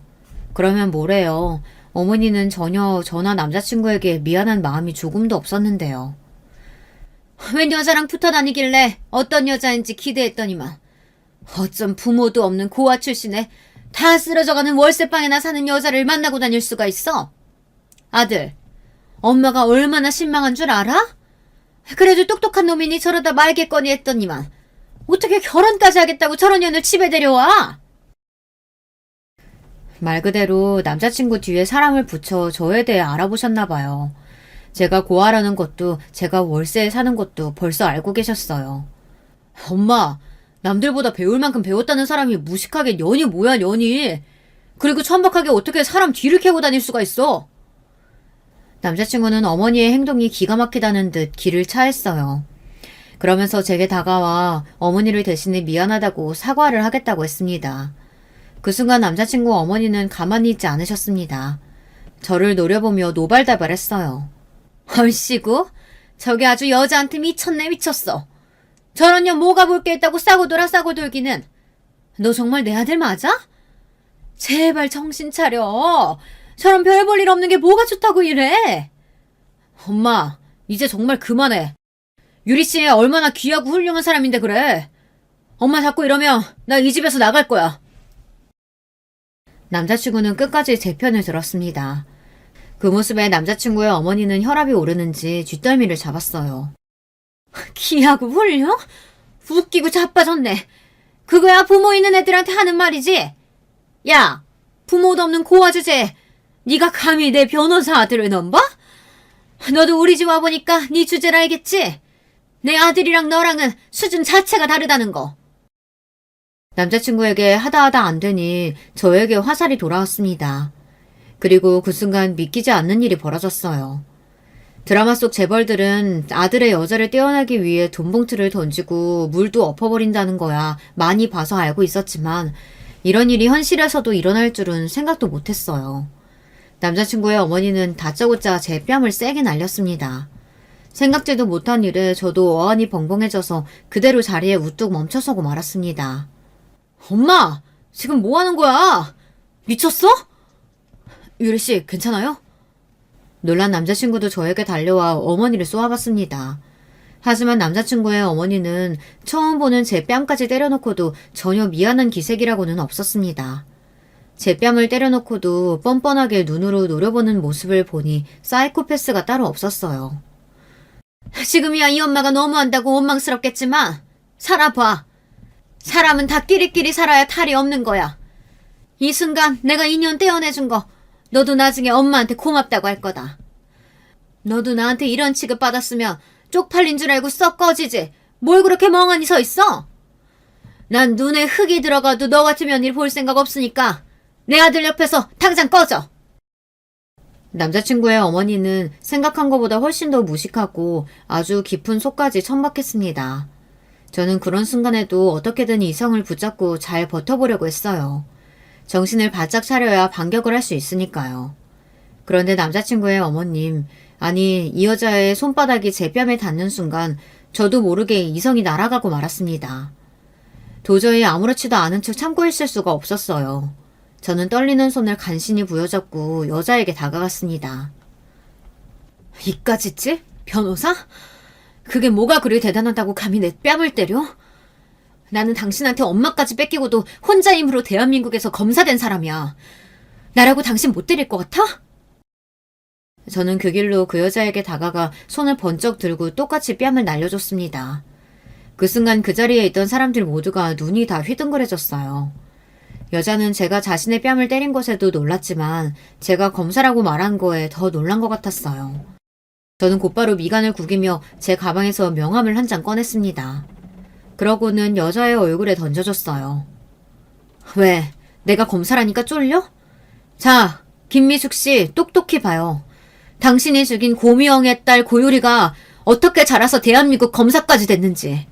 그러면 뭐래요. 어머니는 전혀 저나 남자친구에게 미안한 마음이 조금도 없었는데요. 웬 여자랑 붙어 다니길래 어떤 여자인지 기대했더니만 어쩜 부모도 없는 고아 출신에 다 쓰러져가는 월세방에나 사는 여자를 만나고 다닐 수가 있어? 아들, 엄마가 얼마나 실망한 줄 알아? 그래도 똑똑한 놈이니 저러다 말겠거니 했더니만 어떻게 결혼까지 하겠다고 저런 년을 집에 데려와? 말 그대로 남자친구 뒤에 사람을 붙여 저에 대해 알아보셨나 봐요. 제가 고아라는 것도 제가 월세에 사는 것도 벌써 알고 계셨어요. 엄마, 남들보다 배울 만큼 배웠다는 사람이 무식하게 년이 뭐야 년이. 그리고 천박하게 어떻게 사람 뒤를 캐고 다닐 수가 있어. 남자친구는 어머니의 행동이 기가 막히다는 듯 기를 차했어요. 그러면서 제게 다가와 어머니를 대신해 미안하다고 사과를 하겠다고 했습니다. 그 순간 남자친구 어머니는 가만히 있지 않으셨습니다. 저를 노려보며 노발다발했어요. 얼씨구, 저게 아주 여자한테 미쳤네 미쳤어. 저런 년 뭐가 볼 게 있다고 싸고 돌아 싸고 돌기는. 너 정말 내 아들 맞아? 제발 정신 차려. 저런 별 볼 일 없는 게 뭐가 좋다고 이래. 엄마, 이제 정말 그만해. 유리씨 얼마나 귀하고 훌륭한 사람인데 그래. 엄마 자꾸 이러면 나 이 집에서 나갈 거야. 남자친구는 끝까지 제 편을 들었습니다. 그 모습에 남자친구의 어머니는 혈압이 오르는지 뒷덜미를 잡았어요. 귀하고 훌륭? 웃기고 자빠졌네. 그거야 부모 있는 애들한테 하는 말이지. 야, 부모도 없는 고아 주제에 네가 감히 내 변호사 아들을 넘봐? 너도 우리 집 와보니까 네 주제를 알겠지? 내 아들이랑 너랑은 수준 자체가 다르다는 거. 남자친구에게 하다하다 안 되니 저에게 화살이 돌아왔습니다. 그리고 그 순간 믿기지 않는 일이 벌어졌어요. 드라마 속 재벌들은 아들의 여자를 떼어내기 위해 돈봉투를 던지고 물도 엎어버린다는 거야 많이 봐서 알고 있었지만 이런 일이 현실에서도 일어날 줄은 생각도 못했어요. 남자친구의 어머니는 다짜고짜 제 뺨을 세게 날렸습니다. 생각지도 못한 일에 저도 어안이 벙벙해져서 그대로 자리에 우뚝 멈춰서고 말았습니다. 엄마! 지금 뭐 하는 거야? 미쳤어? 유리씨, 괜찮아요? 놀란 남자친구도 저에게 달려와 어머니를 쏘아봤습니다. 하지만 남자친구의 어머니는 처음 보는 제 뺨까지 때려놓고도 전혀 미안한 기색이라고는 없었습니다. 제 뺨을 때려놓고도 뻔뻔하게 눈으로 노려보는 모습을 보니 사이코패스가 따로 없었어요. 지금이야 이 엄마가 너무한다고 원망스럽겠지만 살아봐. 사람은 다 끼리끼리 살아야 탈이 없는 거야. 이 순간 내가 인연 떼어내준 거 너도 나중에 엄마한테 고맙다고 할 거다. 너도 나한테 이런 취급 받았으면 쪽팔린 줄 알고 썩 꺼지지. 뭘 그렇게 멍하니 서 있어? 난 눈에 흙이 들어가도 너 같은 며느리 볼 생각 없으니까 내 아들 옆에서 당장 꺼져. 남자친구의 어머니는 생각한 것보다 훨씬 더 무식하고 아주 깊은 속까지 천박했습니다. 저는 그런 순간에도 어떻게든 이성을 붙잡고 잘 버텨보려고 했어요. 정신을 바짝 차려야 반격을 할 수 있으니까요. 그런데 남자친구의 어머님, 아니 이 여자의 손바닥이 제 뺨에 닿는 순간 저도 모르게 이성이 날아가고 말았습니다. 도저히 아무렇지도 않은 척 참고 있을 수가 없었어요. 저는 떨리는 손을 간신히 부여잡고 여자에게 다가갔습니다. 이까짓지? 변호사? 그게 뭐가 그리 대단하다고 감히 내 뺨을 때려? 나는 당신한테 엄마까지 뺏기고도 혼자 힘으로 대한민국에서 검사된 사람이야. 나라고 당신 못 때릴 것 같아? 저는 그 길로 그 여자에게 다가가 손을 번쩍 들고 똑같이 뺨을 날려줬습니다. 그 순간 그 자리에 있던 사람들 모두가 눈이 다 휘둥그레졌어요. 여자는 제가 자신의 뺨을 때린 것에도 놀랐지만 제가 검사라고 말한 거에 더 놀란 것 같았어요. 저는 곧바로 미간을 구기며 제 가방에서 명함을 한 장 꺼냈습니다. 그러고는 여자의 얼굴에 던져줬어요. 왜? 내가 검사라니까 쫄려? 자, 김미숙 씨 똑똑히 봐요. 당신이 죽인 고미영의 딸 고유리가 어떻게 자라서 대한민국 검사까지 됐는지.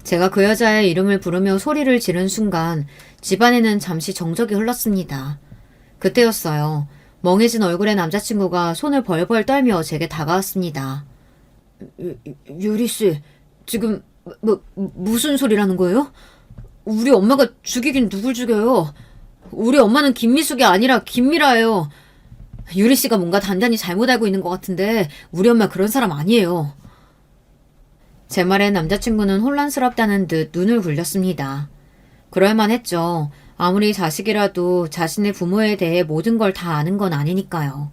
제가 그 여자의 이름을 부르며 소리를 지른 순간 집안에는 잠시 정적이 흘렀습니다. 그때였어요. 멍해진 얼굴의 남자친구가 손을 벌벌 떨며 제게 다가왔습니다. 유리 씨, 지금 무슨 소리라는 거예요? 우리 엄마가 죽이긴 누굴 죽여요? 우리 엄마는 김미숙이 아니라 김미라예요. 유리 씨가 뭔가 단단히 잘못 알고 있는 것 같은데 우리 엄마 그런 사람 아니에요. 제 말에 남자친구는 혼란스럽다는 듯 눈을 굴렸습니다. 그럴만했죠. 아무리 자식이라도 자신의 부모에 대해 모든 걸 다 아는 건 아니니까요.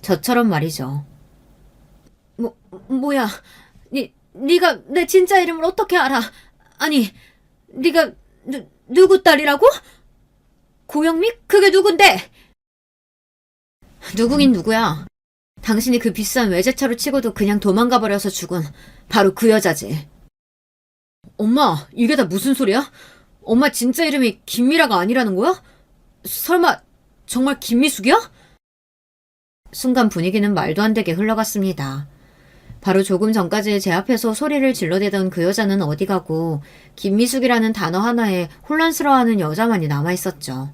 저처럼 말이죠. 뭐야? 네가 내 진짜 이름을 어떻게 알아? 아니, 네가 누구 딸이라고? 고영미? 그게 누군데? 누구긴 누구야. 당신이 그 비싼 외제차로 치고도 그냥 도망가 버려서 죽은 바로 그 여자지. 엄마, 이게 다 무슨 소리야? 엄마 진짜 이름이 김미라가 아니라는 거야? 설마 정말 김미숙이야? 순간 분위기는 말도 안 되게 흘러갔습니다. 바로 조금 전까지 제 앞에서 소리를 질러대던 그 여자는 어디 가고 김미숙이라는 단어 하나에 혼란스러워하는 여자만이 남아있었죠.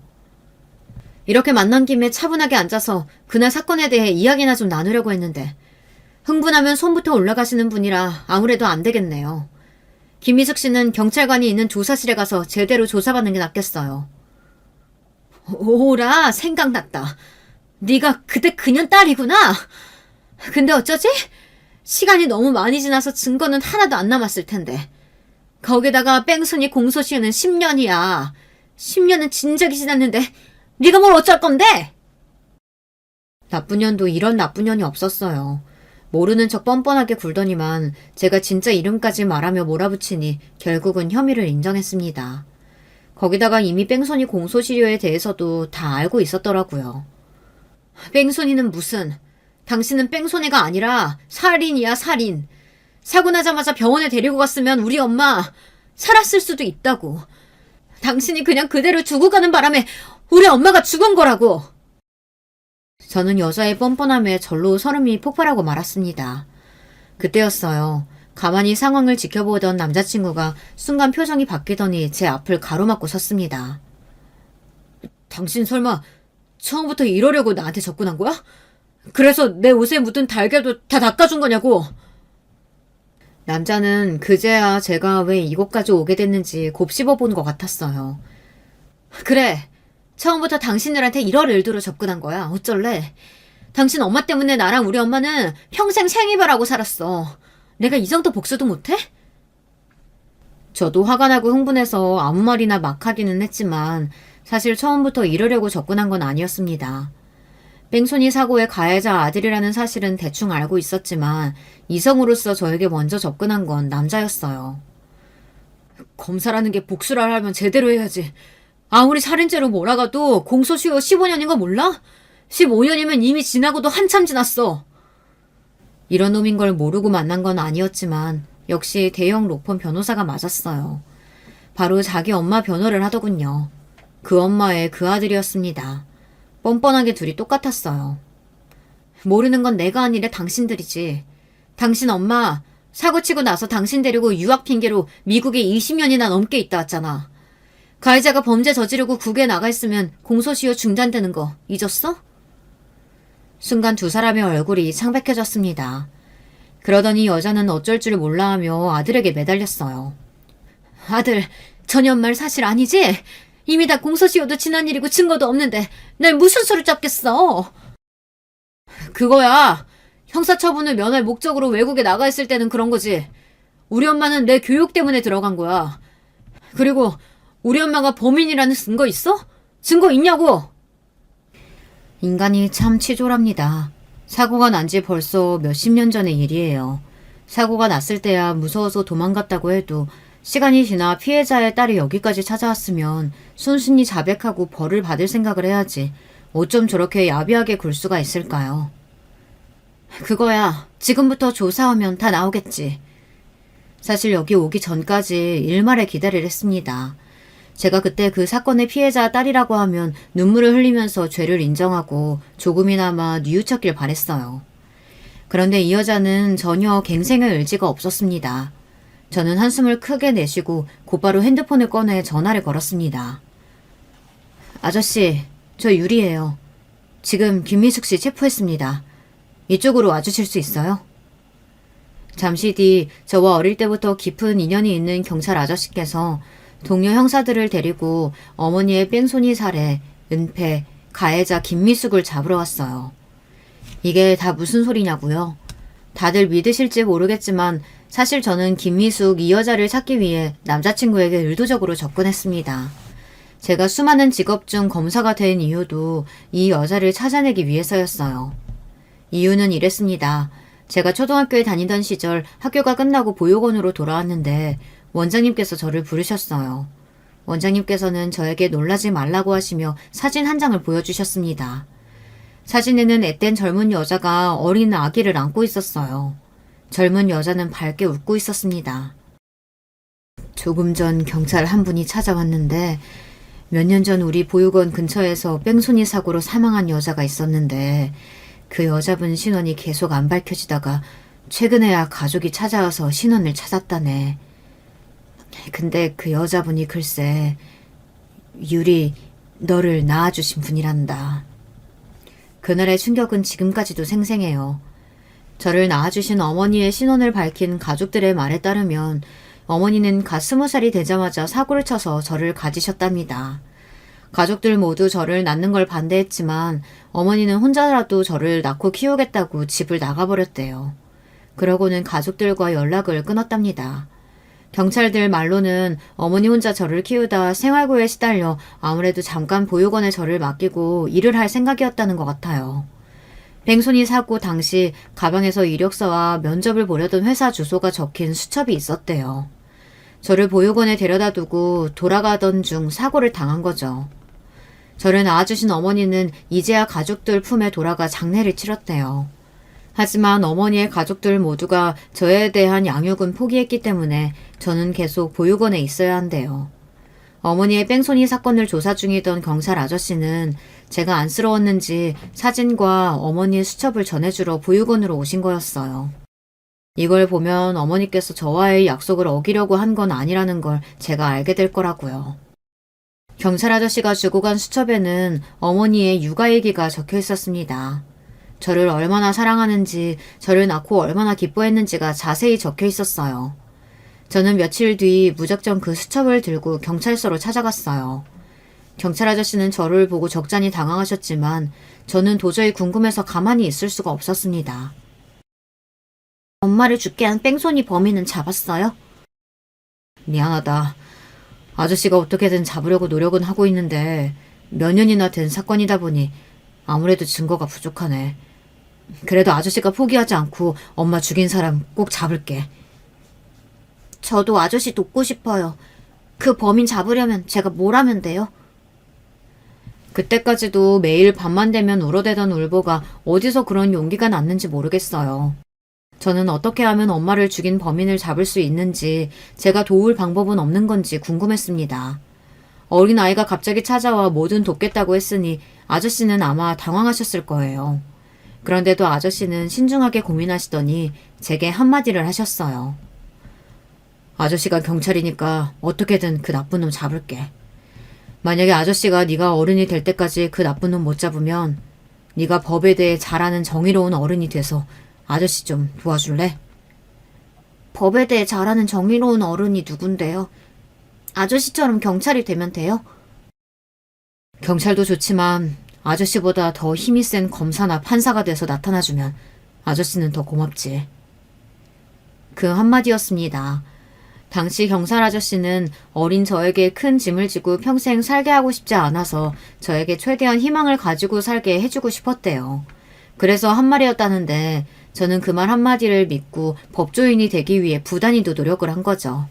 이렇게 만난 김에 차분하게 앉아서 그날 사건에 대해 이야기나 좀 나누려고 했는데 흥분하면 손부터 올라가시는 분이라 아무래도 안 되겠네요. 김미숙 씨는 경찰관이 있는 조사실에 가서 제대로 조사받는 게 낫겠어요. 오라, 생각났다. 네가 그때 그년 딸이구나. 근데 어쩌지? 시간이 너무 많이 지나서 증거는 하나도 안 남았을 텐데. 거기다가 뺑소니 공소시효는 10년이야. 10년은 진작이 지났는데 네가 뭘 어쩔 건데? 나쁜 년도 이런 나쁜 년이 없었어요. 모르는 척 뻔뻔하게 굴더니만 제가 진짜 이름까지 말하며 몰아붙이니 결국은 혐의를 인정했습니다. 거기다가 이미 뺑소니 공소시효에 대해서도 다 알고 있었더라고요. 뺑소니는 무슨... 당신은 뺑소니가 아니라 살인이야, 살인. 사고 나자마자 병원에 데리고 갔으면 우리 엄마 살았을 수도 있다고. 당신이 그냥 그대로 두고 가는 바람에 우리 엄마가 죽은 거라고. 저는 여자의 뻔뻔함에 절로 설움이 폭발하고 말았습니다. 그때였어요. 가만히 상황을 지켜보던 남자친구가 순간 표정이 바뀌더니 제 앞을 가로막고 섰습니다. 당신 설마 처음부터 이러려고 나한테 접근한 거야? 그래서 내 옷에 묻은 달걀도 다 닦아준 거냐고. 남자는 그제야 제가 왜 이곳까지 오게 됐는지 곱씹어본 것 같았어요. 그래, 처음부터 당신들한테 이럴 의도로 접근한 거야. 어쩔래? 당신 엄마 때문에 나랑 우리 엄마는 평생 생이별하고 살았어. 내가 이 정도 복수도 못해? 저도 화가 나고 흥분해서 아무 말이나 막 하기는 했지만 사실 처음부터 이러려고 접근한 건 아니었습니다. 뺑소니 사고의 가해자 아들이라는 사실은 대충 알고 있었지만 이성으로서 저에게 먼저 접근한 건 남자였어요. 검사라는 게 복수를 하려면 제대로 해야지. 아무리 살인죄로 몰아가도 공소시효 15년인 거 몰라? 15년이면 이미 지나고도 한참 지났어. 이런 놈인 걸 모르고 만난 건 아니었지만 역시 대형 로펌 변호사가 맞았어요. 바로 자기 엄마 변호를 하더군요. 그 엄마의 그 아들이었습니다. 뻔뻔하게 둘이 똑같았어요. 모르는 건 내가 아니라 당신들이지. 당신 엄마 사고치고 나서 당신 데리고 유학 핑계로 미국에 20년이나 넘게 있다 왔잖아. 가해자가 범죄 저지르고 국외에 나가 있으면 공소시효 중단되는 거 잊었어? 순간 두 사람의 얼굴이 창백해졌습니다. 그러더니 여자는 어쩔 줄 몰라하며 아들에게 매달렸어요. 아들, 저년 말 사실 아니지? 이미 다 공소시효도 지난 일이고 증거도 없는데 날 무슨 수로 잡겠어? 그거야. 형사처분을 면할 목적으로 외국에 나가 있을 때는 그런 거지. 우리 엄마는 내 교육 때문에 들어간 거야. 그리고 우리 엄마가 범인이라는 증거 있어? 증거 있냐고? 인간이 참 치졸합니다. 사고가 난 지 벌써 몇십 년 전의 일이에요. 사고가 났을 때야 무서워서 도망갔다고 해도 시간이 지나 피해자의 딸이 여기까지 찾아왔으면 순순히 자백하고 벌을 받을 생각을 해야지. 어쩜 저렇게 야비하게 굴 수가 있을까요? 그거야. 지금부터 조사하면 다 나오겠지. 사실 여기 오기 전까지 일말의 기다리를 했습니다. 제가 그때 그 사건의 피해자 딸이라고 하면 눈물을 흘리면서 죄를 인정하고 조금이나마 뉘우쳤길 바랬어요. 그런데 이 여자는 전혀 갱생의 의지가 없었습니다. 저는 한숨을 크게 내쉬고 곧바로 핸드폰을 꺼내 전화를 걸었습니다. 아저씨, 저 유리예요. 지금 김미숙 씨 체포했습니다. 이쪽으로 와주실 수 있어요? 잠시 뒤 저와 어릴 때부터 깊은 인연이 있는 경찰 아저씨께서 동료 형사들을 데리고 어머니의 뺑소니 살해, 은폐, 가해자 김미숙을 잡으러 왔어요. 이게 다 무슨 소리냐고요? 다들 믿으실지 모르겠지만 사실 저는 김미숙 이 여자를 찾기 위해 남자친구에게 의도적으로 접근했습니다. 제가 수많은 직업 중 검사가 된 이유도 이 여자를 찾아내기 위해서였어요. 이유는 이랬습니다. 제가 초등학교에 다니던 시절 학교가 끝나고 보육원으로 돌아왔는데 원장님께서 저를 부르셨어요. 원장님께서는 저에게 놀라지 말라고 하시며 사진 한 장을 보여주셨습니다. 사진에는 앳된 젊은 여자가 어린 아기를 안고 있었어요. 젊은 여자는 밝게 웃고 있었습니다. 조금 전 경찰 한 분이 찾아왔는데 몇 년 전 우리 보육원 근처에서 뺑소니 사고로 사망한 여자가 있었는데 그 여자분 신원이 계속 안 밝혀지다가 최근에야 가족이 찾아와서 신원을 찾았다네. 근데 그 여자분이 글쎄 유리 너를 낳아주신 분이란다. 그날의 충격은 지금까지도 생생해요. 저를 낳아주신 어머니의 신원을 밝힌 가족들의 말에 따르면 어머니는 갓 20살이 되자마자 사고를 쳐서 저를 가지셨답니다. 가족들 모두 저를 낳는 걸 반대했지만 어머니는 혼자라도 저를 낳고 키우겠다고 집을 나가버렸대요. 그러고는 가족들과 연락을 끊었답니다. 경찰들 말로는 어머니 혼자 저를 키우다 생활고에 시달려 아무래도 잠깐 보육원에 저를 맡기고 일을 할 생각이었다는 것 같아요. 뺑소니 사고 당시 가방에서 이력서와 면접을 보려던 회사 주소가 적힌 수첩이 있었대요. 저를 보육원에 데려다 두고 돌아가던 중 사고를 당한 거죠. 저를 낳아주신 어머니는 이제야 가족들 품에 돌아가 장례를 치렀대요. 하지만 어머니의 가족들 모두가 저에 대한 양육은 포기했기 때문에 저는 계속 보육원에 있어야 한대요. 어머니의 뺑소니 사건을 조사 중이던 경찰 아저씨는 제가 안쓰러웠는지 사진과 어머니의 수첩을 전해주러 보육원으로 오신 거였어요. 이걸 보면 어머니께서 저와의 약속을 어기려고 한 건 아니라는 걸 제가 알게 될 거라고요. 경찰 아저씨가 주고 간 수첩에는 어머니의 육아 얘기가 적혀 있었습니다. 저를 얼마나 사랑하는지, 저를 낳고 얼마나 기뻐했는지가 자세히 적혀 있었어요. 저는 며칠 뒤 무작정 그 수첩을 들고 경찰서로 찾아갔어요. 경찰 아저씨는 저를 보고 적잖이 당황하셨지만 저는 도저히 궁금해서 가만히 있을 수가 없었습니다. 엄마를 죽게 한 뺑소니 범인은 잡았어요? 미안하다. 아저씨가 어떻게든 잡으려고 노력은 하고 있는데 몇 년이나 된 사건이다 보니 아무래도 증거가 부족하네. 그래도 아저씨가 포기하지 않고 엄마 죽인 사람 꼭 잡을게. 저도 아저씨 돕고 싶어요. 그 범인 잡으려면 제가 뭘 하면 돼요? 그때까지도 매일 밤만 되면 울어대던 울보가 어디서 그런 용기가 났는지 모르겠어요. 저는 어떻게 하면 엄마를 죽인 범인을 잡을 수 있는지, 제가 도울 방법은 없는 건지 궁금했습니다. 어린 아이가 갑자기 찾아와 뭐든 돕겠다고 했으니 아저씨는 아마 당황하셨을 거예요. 그런데도 아저씨는 신중하게 고민하시더니 제게 한마디를 하셨어요. 아저씨가 경찰이니까 어떻게든 그 나쁜 놈 잡을게. 만약에 아저씨가 네가 어른이 될 때까지 그 나쁜 놈 못 잡으면 네가 법에 대해 잘 아는 정의로운 어른이 돼서 아저씨 좀 도와줄래? 법에 대해 잘 아는 정의로운 어른이 누군데요? 아저씨처럼 경찰이 되면 돼요? 경찰도 좋지만 아저씨보다 더 힘이 센 검사나 판사가 돼서 나타나주면 아저씨는 더 고맙지. 그 한마디였습니다. 당시 경찰 아저씨는 어린 저에게 큰 짐을 지고 평생 살게 하고 싶지 않아서 저에게 최대한 희망을 가지고 살게 해주고 싶었대요. 그래서 한 말이었다는데 저는 그 말 한마디를 믿고 법조인이 되기 위해 부단히도 노력을 한 거죠.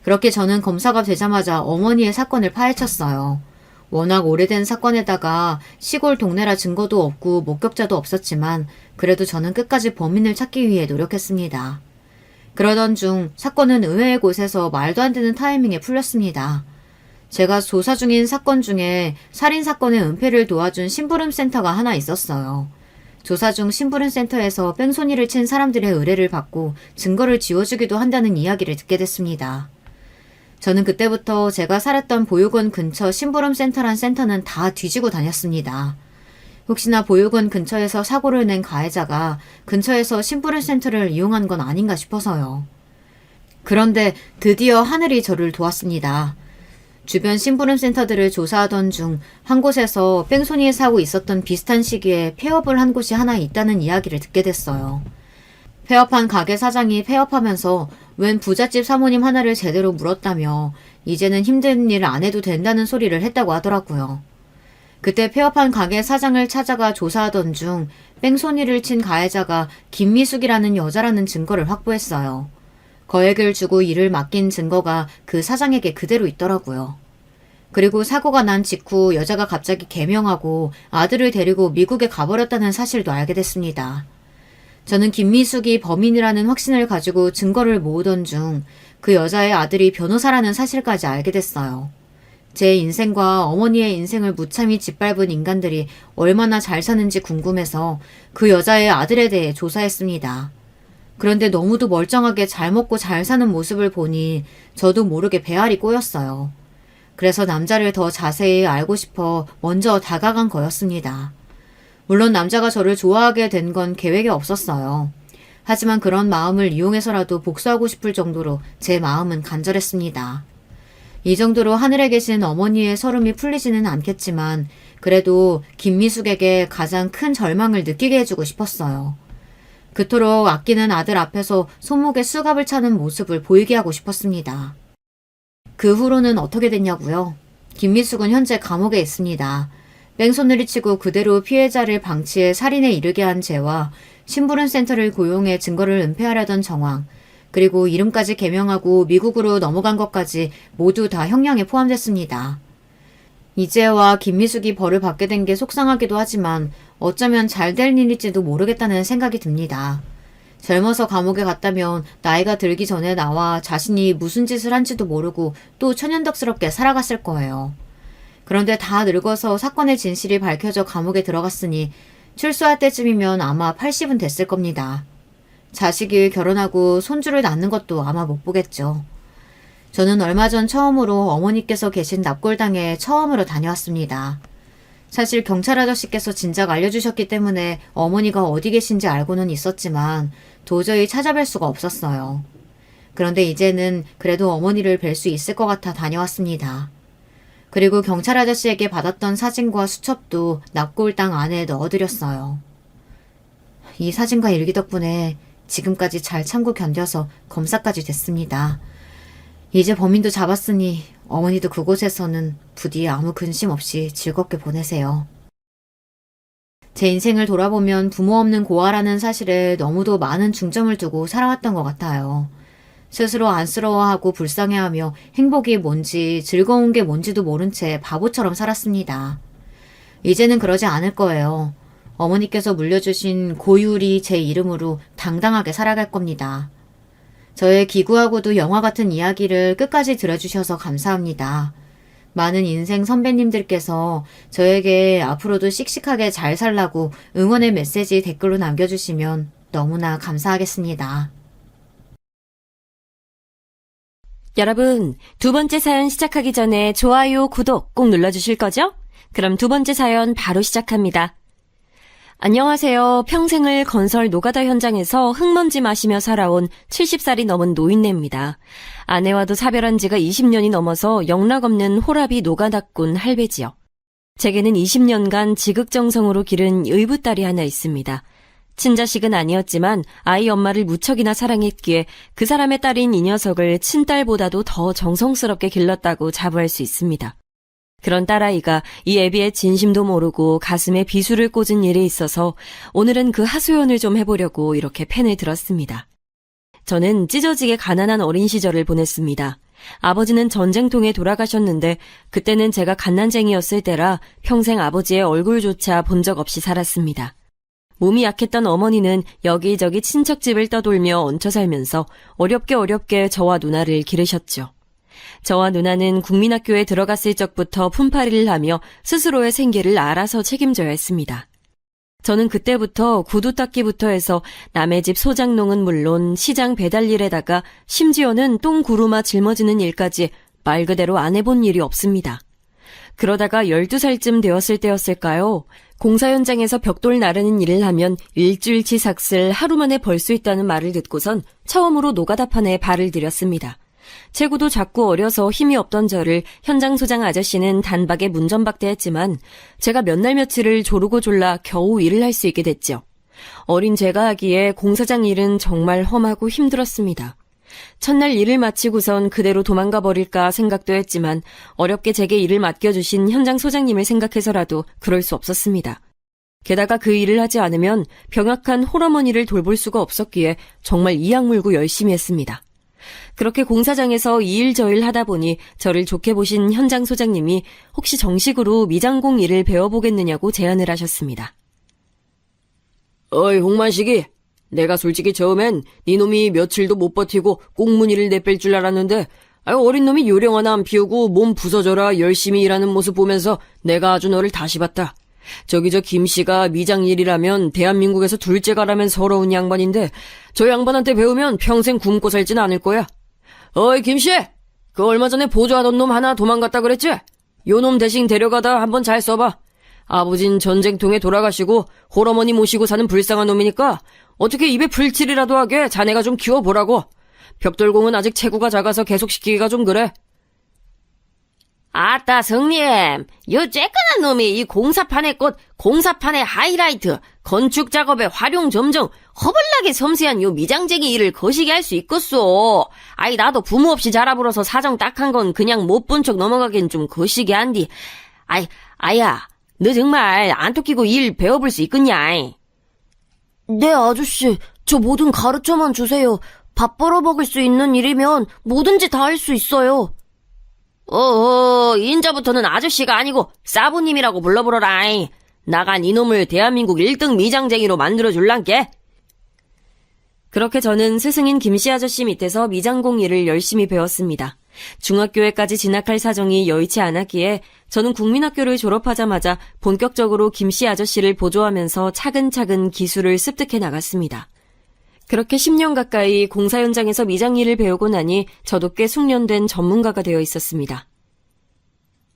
그렇게 저는 검사가 되자마자 어머니의 사건을 파헤쳤어요. 워낙 오래된 사건에다가 시골 동네라 증거도 없고 목격자도 없었지만 그래도 저는 끝까지 범인을 찾기 위해 노력했습니다. 그러던 중 사건은 의외의 곳에서 말도 안 되는 타이밍에 풀렸습니다. 제가 조사 중인 사건 중에 살인사건의 은폐를 도와준 심부름센터가 하나 있었어요. 조사 중 심부름센터에서 뺑소니를 친 사람들의 의뢰를 받고 증거를 지워주기도 한다는 이야기를 듣게 됐습니다. 저는 그때부터 제가 살았던 보육원 근처 심부름센터란 센터는 다 뒤지고 다녔습니다. 혹시나 보육원 근처에서 사고를 낸 가해자가 근처에서 심부름센터를 이용한 건 아닌가 싶어서요. 그런데 드디어 하늘이 저를 도왔습니다. 주변 심부름센터들을 조사하던 중 한 곳에서 뺑소니에 사고 있었던 비슷한 시기에 폐업을 한 곳이 하나 있다는 이야기를 듣게 됐어요. 폐업한 가게 사장이 폐업하면서 웬 부잣집 사모님 하나를 제대로 물었다며 이제는 힘든 일 안 해도 된다는 소리를 했다고 하더라고요. 그때 폐업한 가게 사장을 찾아가 조사하던 중 뺑소니를 친 가해자가 김미숙이라는 여자라는 증거를 확보했어요. 거액을 주고 일을 맡긴 증거가 그 사장에게 그대로 있더라고요. 그리고 사고가 난 직후 여자가 갑자기 개명하고 아들을 데리고 미국에 가버렸다는 사실도 알게 됐습니다. 저는 김미숙이 범인이라는 확신을 가지고 증거를 모으던 중 그 여자의 아들이 변호사라는 사실까지 알게 됐어요. 제 인생과 어머니의 인생을 무참히 짓밟은 인간들이 얼마나 잘 사는지 궁금해서 그 여자의 아들에 대해 조사했습니다. 그런데 너무도 멀쩡하게 잘 먹고 잘 사는 모습을 보니 저도 모르게 배알이 꼬였어요. 그래서 남자를 더 자세히 알고 싶어 먼저 다가간 거였습니다. 물론 남자가 저를 좋아하게 된 건 계획에 없었어요. 하지만 그런 마음을 이용해서라도 복수하고 싶을 정도로 제 마음은 간절했습니다. 이 정도로 하늘에 계신 어머니의 서름이 풀리지는 않겠지만 그래도 김미숙에게 가장 큰 절망을 느끼게 해주고 싶었어요. 그토록 아끼는 아들 앞에서 손목에 수갑을 차는 모습을 보이게 하고 싶었습니다. 그 후로는 어떻게 됐냐고요? 김미숙은 현재 감옥에 있습니다. 뺑소니를 치고 그대로 피해자를 방치해 살인에 이르게 한 죄와 심부름센터를 고용해 증거를 은폐하려던 정황, 그리고 이름까지 개명하고 미국으로 넘어간 것까지 모두 다 형량에 포함됐습니다. 이재와 김미숙이 벌을 받게 된 게 속상하기도 하지만 어쩌면 잘 될 일일지도 모르겠다는 생각이 듭니다. 젊어서 감옥에 갔다면 나이가 들기 전에 나와 자신이 무슨 짓을 한지도 모르고 또 천연덕스럽게 살아갔을 거예요. 그런데 다 늙어서 사건의 진실이 밝혀져 감옥에 들어갔으니 출소할 때쯤이면 아마 80은 됐을 겁니다. 자식이 결혼하고 손주를 낳는 것도 아마 못 보겠죠. 저는 얼마 전 처음으로 어머니께서 계신 납골당에 처음으로 다녀왔습니다. 사실 경찰 아저씨께서 진작 알려주셨기 때문에 어머니가 어디 계신지 알고는 있었지만 도저히 찾아뵐 수가 없었어요. 그런데 이제는 그래도 어머니를 뵐 수 있을 것 같아 다녀왔습니다. 그리고 경찰 아저씨에게 받았던 사진과 수첩도 납골당 안에 넣어드렸어요. 이 사진과 일기 덕분에 지금까지 잘 참고 견뎌서 검사까지 됐습니다. 이제 범인도 잡았으니 어머니도 그곳에서는 부디 아무 근심 없이 즐겁게 보내세요. 제 인생을 돌아보면 부모 없는 고아라는 사실에 너무도 많은 중점을 두고 살아왔던 것 같아요. 스스로 안쓰러워하고 불쌍해하며 행복이 뭔지 즐거운 게 뭔지도 모른 채 바보처럼 살았습니다. 이제는 그러지 않을 거예요. 어머니께서 물려주신 고유리 제 이름으로 당당하게 살아갈 겁니다. 저의 기구하고도 영화 같은 이야기를 끝까지 들어주셔서 감사합니다. 많은 인생 선배님들께서 저에게 앞으로도 씩씩하게 잘 살라고 응원의 메시지 댓글로 남겨주시면 너무나 감사하겠습니다. 여러분, 두 번째 사연 시작하기 전에 좋아요, 구독 꼭 눌러주실 거죠? 그럼 두 번째 사연 바로 시작합니다. 안녕하세요. 평생을 건설 노가다 현장에서 흙먼지 마시며 살아온 70살이 넘은 노인네입니다. 아내와도 사별한 지가 20년이 넘어서 영락없는 호라비 노가다꾼 할배지요. 제게는 20년간 지극정성으로 기른 의붓딸이 하나 있습니다. 친자식은 아니었지만 아이 엄마를 무척이나 사랑했기에 그 사람의 딸인 이 녀석을 친딸보다도 더 정성스럽게 길렀다고 자부할 수 있습니다. 그런 딸아이가 이 애비의 진심도 모르고 가슴에 비수를 꽂은 일이 있어서 오늘은 그 하소연을 좀 해보려고 이렇게 펜을 들었습니다. 저는 찢어지게 가난한 어린 시절을 보냈습니다. 아버지는 전쟁통에 돌아가셨는데 그때는 제가 갓난쟁이였을 때라 평생 아버지의 얼굴조차 본 적 없이 살았습니다. 몸이 약했던 어머니는 여기저기 친척집을 떠돌며 얹혀 살면서 어렵게 저와 누나를 기르셨죠. 저와 누나는 국민학교에 들어갔을 적부터 품팔이를 하며 스스로의 생계를 알아서 책임져야 했습니다. 저는 그때부터 구두 닦기부터 해서 남의 집 소장농은 물론 시장 배달일에다가 심지어는 똥구루마 짊어지는 일까지 말 그대로 안 해본 일이 없습니다. 그러다가 12살쯤 되었을 때였을까요? 공사 현장에서 벽돌 나르는 일을 하면 일주일치 삭슬 하루 만에 벌 수 있다는 말을 듣고선 처음으로 노가다판에 발을 들였습니다. 체구도 작고 어려서 힘이 없던 저를 현장 소장 아저씨는 단박에 문전박대했지만 제가 몇 날 며칠을 조르고 졸라 겨우 일을 할 수 있게 됐죠. 어린 제가 하기에 공사장 일은 정말 험하고 힘들었습니다. 첫날 일을 마치고선 그대로 도망가 버릴까 생각도 했지만 어렵게 제게 일을 맡겨주신 현장 소장님을 생각해서라도 그럴 수 없었습니다. 게다가 그 일을 하지 않으면 병약한 홀어머니를 돌볼 수가 없었기에 정말 이악 물고 열심히 했습니다. 그렇게 공사장에서 이 일 저 일 하다 보니 저를 좋게 보신 현장 소장님이 혹시 정식으로 미장공 일을 배워보겠느냐고 제안을 하셨습니다. 어이 홍만식이, 내가 솔직히 처음엔 네 놈이 며칠도 못 버티고 꽁무니를 내뺄 줄 알았는데 어린 놈이 요령 하나 안 피우고 몸 부서져라 열심히 일하는 모습 보면서 내가 아주 너를 다시 봤다. 저기 저 김씨가 미장 일이라면 대한민국에서 둘째가라면 서러운 양반인데 저 양반한테 배우면 평생 굶고 살진 않을 거야. 어이 김씨, 그 얼마 전에 보조하던 놈 하나 도망갔다 그랬지? 요 놈 대신 데려가다 한번 잘 써봐. 아버진 전쟁통에 돌아가시고 홀어머니 모시고 사는 불쌍한 놈이니까 어떻게 입에 불칠이라도 하게 자네가 좀 키워보라고. 벽돌공은 아직 체구가 작아서 계속 시키기가 좀 그래. 아따 성님, 요 쬐끈한 놈이 이 공사판의 꽃, 공사판의 하이라이트, 건축 작업의 활용 점정, 허벌나게 섬세한 요 미장쟁이 일을 거시게 할 수 있겠소. 아이 나도 부모 없이 자라불어서 사정 딱한 건 그냥 못 본 척 넘어가긴 좀 거시게 한디. 아야, 너 정말 안 토끼고 일 배워볼 수 있겠냐? 네, 아저씨. 저 뭐든 가르쳐만 주세요. 밥 벌어 먹을 수 있는 일이면 뭐든지 다 할 수 있어요. 인자부터는 아저씨가 아니고 사부님이라고 불러보러라. 나간 이놈을 대한민국 1등 미장쟁이로 만들어줄란께. 그렇게 저는 스승인 김씨 아저씨 밑에서 미장공 일을 열심히 배웠습니다. 중학교에까지 진학할 사정이 여의치 않았기에 저는 국민학교를 졸업하자마자 본격적으로 김씨 아저씨를 보조하면서 차근차근 기술을 습득해 나갔습니다. 그렇게 10년 가까이 공사 현장에서 미장 일을 배우고 나니 저도 꽤 숙련된 전문가가 되어 있었습니다.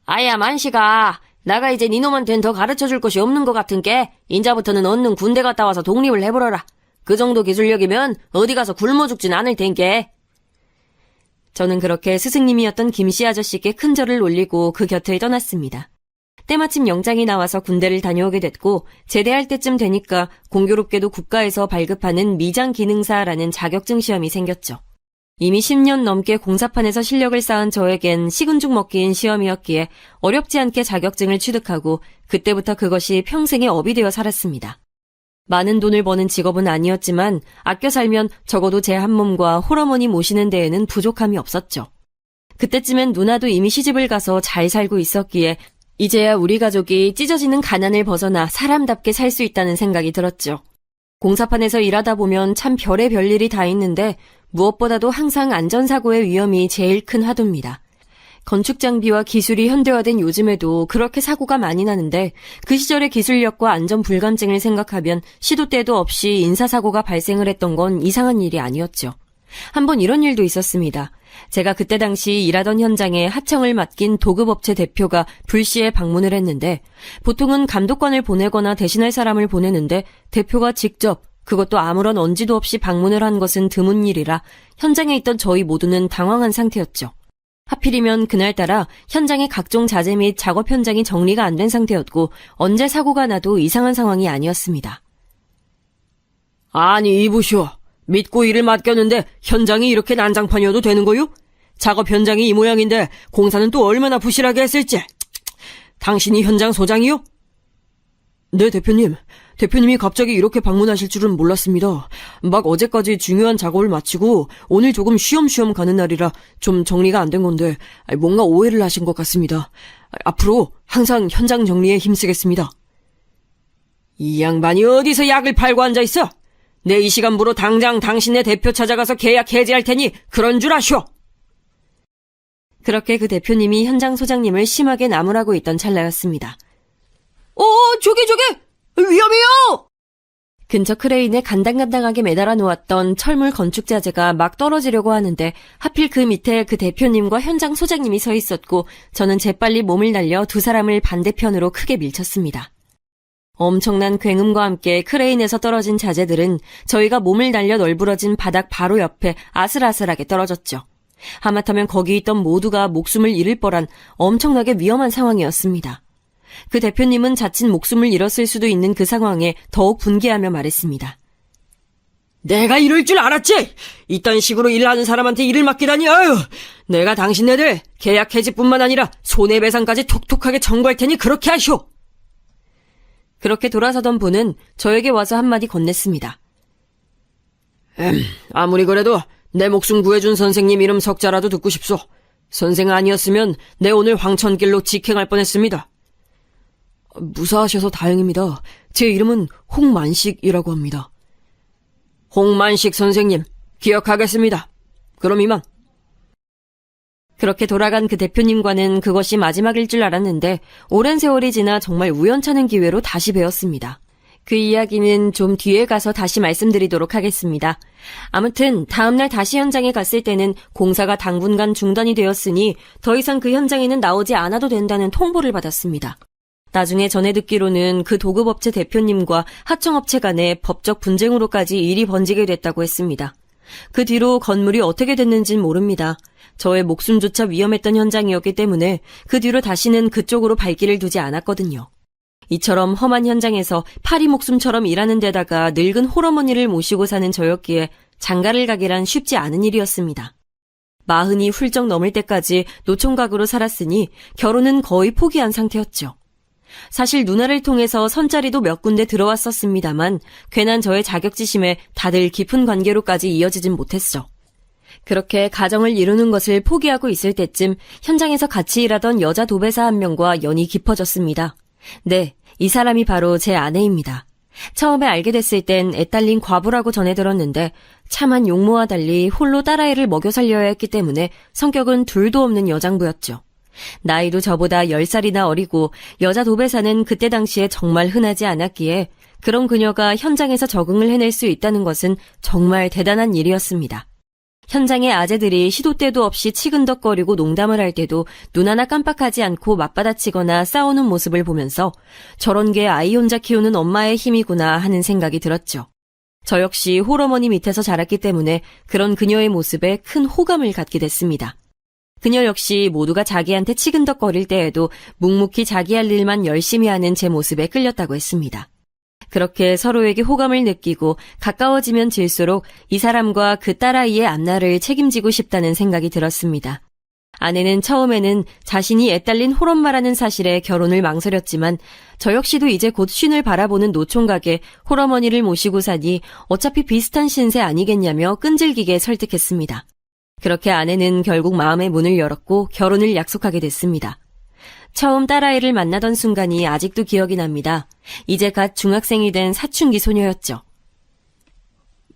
아야 만식아, 나가 이제 니놈한텐 더 가르쳐줄 것이 없는 것 같은께 인자부터는 얼른 군대 갔다 와서 독립을 해보러라. 그 정도 기술력이면 어디 가서 굶어 죽진 않을 텐께. 저는 그렇게 스승님이었던 김씨 아저씨께 큰 절을 올리고 그 곁을 떠났습니다. 때마침 영장이 나와서 군대를 다녀오게 됐고 제대할 때쯤 되니까 공교롭게도 국가에서 발급하는 미장기능사라는 자격증 시험이 생겼죠. 이미 10년 넘게 공사판에서 실력을 쌓은 저에겐 식은 죽 먹기인 시험이었기에 어렵지 않게 자격증을 취득하고 그때부터 그것이 평생의 업이 되어 살았습니다. 많은 돈을 버는 직업은 아니었지만 아껴 살면 적어도 제 한 몸과 홀어머니 모시는 데에는 부족함이 없었죠. 그때쯤엔 누나도 이미 시집을 가서 잘 살고 있었기에 이제야 우리 가족이 찢어지는 가난을 벗어나 사람답게 살 수 있다는 생각이 들었죠. 공사판에서 일하다 보면 참 별의별 일이 다 있는데 무엇보다도 항상 안전사고의 위험이 제일 큰 화두입니다. 건축 장비와 기술이 현대화된 요즘에도 그렇게 사고가 많이 나는데 그 시절의 기술력과 안전 불감증을 생각하면 시도 때도 없이 인사사고가 발생을 했던 건 이상한 일이 아니었죠. 한번 이런 일도 있었습니다. 제가 그때 당시 일하던 현장에 하청을 맡긴 도급업체 대표가 불시에 방문을 했는데 보통은 감독관을 보내거나 대신할 사람을 보내는데 대표가 직접 그것도 아무런 언지도 없이 방문을 한 것은 드문 일이라 현장에 있던 저희 모두는 당황한 상태였죠. 하필이면 그날따라 현장의 각종 자재 및 작업 현장이 정리가 안 된 상태였고 언제 사고가 나도 이상한 상황이 아니었습니다. 아니 이보시오. 믿고 일을 맡겼는데 현장이 이렇게 난장판이어도 되는 거요? 작업 현장이 이 모양인데 공사는 또 얼마나 부실하게 했을지. 당신이 현장 소장이요? 네, 대표님. 대표님이 갑자기 이렇게 방문하실 줄은 몰랐습니다. 막 어제까지 중요한 작업을 마치고 오늘 조금 쉬엄쉬엄 가는 날이라 좀 정리가 안 된 건데 뭔가 오해를 하신 것 같습니다. 앞으로 항상 현장 정리에 힘쓰겠습니다. 이 양반이 어디서 약을 팔고 앉아있어? 내 이 시간부로 당장 당신네 대표 찾아가서 계약 해지할 테니 그런 줄 아쇼. 그렇게 그 대표님이 현장 소장님을 심하게 나무라고 있던 찰나였습니다. 저기 위험해요! 근처 크레인에 간당간당하게 매달아 놓았던 철물 건축 자재가 막 떨어지려고 하는데 하필 그 밑에 그 대표님과 현장 소장님이 서 있었고 저는 재빨리 몸을 날려 두 사람을 반대편으로 크게 밀쳤습니다. 엄청난 굉음과 함께 크레인에서 떨어진 자재들은 저희가 몸을 날려 널브러진 바닥 바로 옆에 아슬아슬하게 떨어졌죠. 하마터면 거기 있던 모두가 목숨을 잃을 뻔한 엄청나게 위험한 상황이었습니다. 그 대표님은 자칫 목숨을 잃었을 수도 있는 그 상황에 더욱 분개하며 말했습니다. 내가 이럴 줄 알았지! 이딴 식으로 일하는 사람한테 일을 맡기다니, 아유! 내가 당신네들 계약 해지뿐만 아니라 손해배상까지 톡톡하게 청구할 테니 그렇게 하시오! 그렇게 돌아서던 분은 저에게 와서 한마디 건넸습니다. 아무리 그래도 내 목숨 구해준 선생님 이름 석자라도 듣고 싶소. 선생 아니었으면 내 오늘 황천길로 직행할 뻔했습니다. 무사하셔서 다행입니다. 제 이름은 홍만식이라고 합니다. 홍만식 선생님, 기억하겠습니다. 그럼 이만. 그렇게 돌아간 그 대표님과는 그것이 마지막일 줄 알았는데 오랜 세월이 지나 정말 우연찮은 기회로 다시 뵈었습니다. 그 이야기는 좀 뒤에 가서 다시 말씀드리도록 하겠습니다. 아무튼 다음날 다시 현장에 갔을 때는 공사가 당분간 중단이 되었으니 더 이상 그 현장에는 나오지 않아도 된다는 통보를 받았습니다. 나중에 전해 듣기로는 그 도급업체 대표님과 하청업체 간의 법적 분쟁으로까지 일이 번지게 됐다고 했습니다. 그 뒤로 건물이 어떻게 됐는진 모릅니다. 저의 목숨조차 위험했던 현장이었기 때문에 그 뒤로 다시는 그쪽으로 발길을 두지 않았거든요. 이처럼 험한 현장에서 파리 목숨처럼 일하는 데다가 늙은 홀어머니를 모시고 사는 저였기에 장가를 가기란 쉽지 않은 일이었습니다. 40이 훌쩍 넘을 때까지 노총각으로 살았으니 결혼은 거의 포기한 상태였죠. 사실 누나를 통해서 선자리도 몇 군데 들어왔었습니다만 괜한 저의 자격지심에 다들 깊은 관계로까지 이어지진 못했죠. 그렇게 가정을 이루는 것을 포기하고 있을 때쯤 현장에서 같이 일하던 여자 도배사 한 명과 연이 깊어졌습니다. 네, 이 사람이 바로 제 아내입니다. 처음에 알게 됐을 땐 애딸린 과부라고 전해 들었는데 참한 용모와 달리 홀로 딸아이를 먹여 살려야 했기 때문에 성격은 둘도 없는 여장부였죠. 나이도 저보다 10살이나 어리고 여자 도배사는 그때 당시에 정말 흔하지 않았기에 그런 그녀가 현장에서 적응을 해낼 수 있다는 것은 정말 대단한 일이었습니다. 현장의 아재들이 시도 때도 없이 치근덕거리고 농담을 할 때도 눈 하나 깜빡하지 않고 맞받아치거나 싸우는 모습을 보면서 저런 게 아이 혼자 키우는 엄마의 힘이구나 하는 생각이 들었죠. 저 역시 홀어머니 밑에서 자랐기 때문에 그런 그녀의 모습에 큰 호감을 갖게 됐습니다. 그녀 역시 모두가 자기한테 치근덕거릴 때에도 묵묵히 자기 할 일만 열심히 하는 제 모습에 끌렸다고 했습니다. 그렇게 서로에게 호감을 느끼고 가까워지면 질수록 이 사람과 그 딸아이의 앞날을 책임지고 싶다는 생각이 들었습니다. 아내는 처음에는 자신이 애딸린 홀엄마라는 사실에 결혼을 망설였지만 저 역시도 이제 곧 쉰을 바라보는 노총각에 홀어머니를 모시고 사니 어차피 비슷한 신세 아니겠냐며 끈질기게 설득했습니다. 그렇게 아내는 결국 마음의 문을 열었고 결혼을 약속하게 됐습니다. 처음 딸아이를 만나던 순간이 아직도 기억이 납니다. 이제 갓 중학생이 된 사춘기 소녀였죠.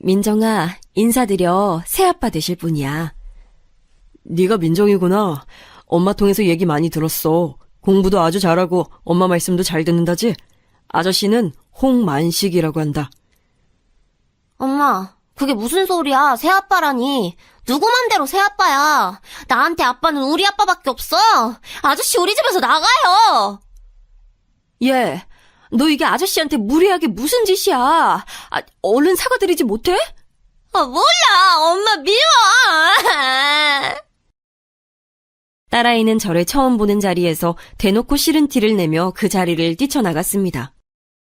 민정아, 인사드려. 새아빠 되실 분이야. 네가 민정이구나. 엄마 통해서 얘기 많이 들었어. 공부도 아주 잘하고 엄마 말씀도 잘 듣는다지? 아저씨는 홍만식이라고 한다. 엄마, 그게 무슨 소리야? 새아빠라니. 누구 맘대로 새아빠야. 나한테 아빠는 우리 아빠밖에 없어. 아저씨 우리 집에서 나가요. 얘, 너 이게 아저씨한테 무례하게 무슨 짓이야? 얼른 사과드리지 못해? 몰라. 엄마 미워. 딸아이는 저를 처음 보는 자리에서 대놓고 싫은 티를 내며 그 자리를 뛰쳐나갔습니다.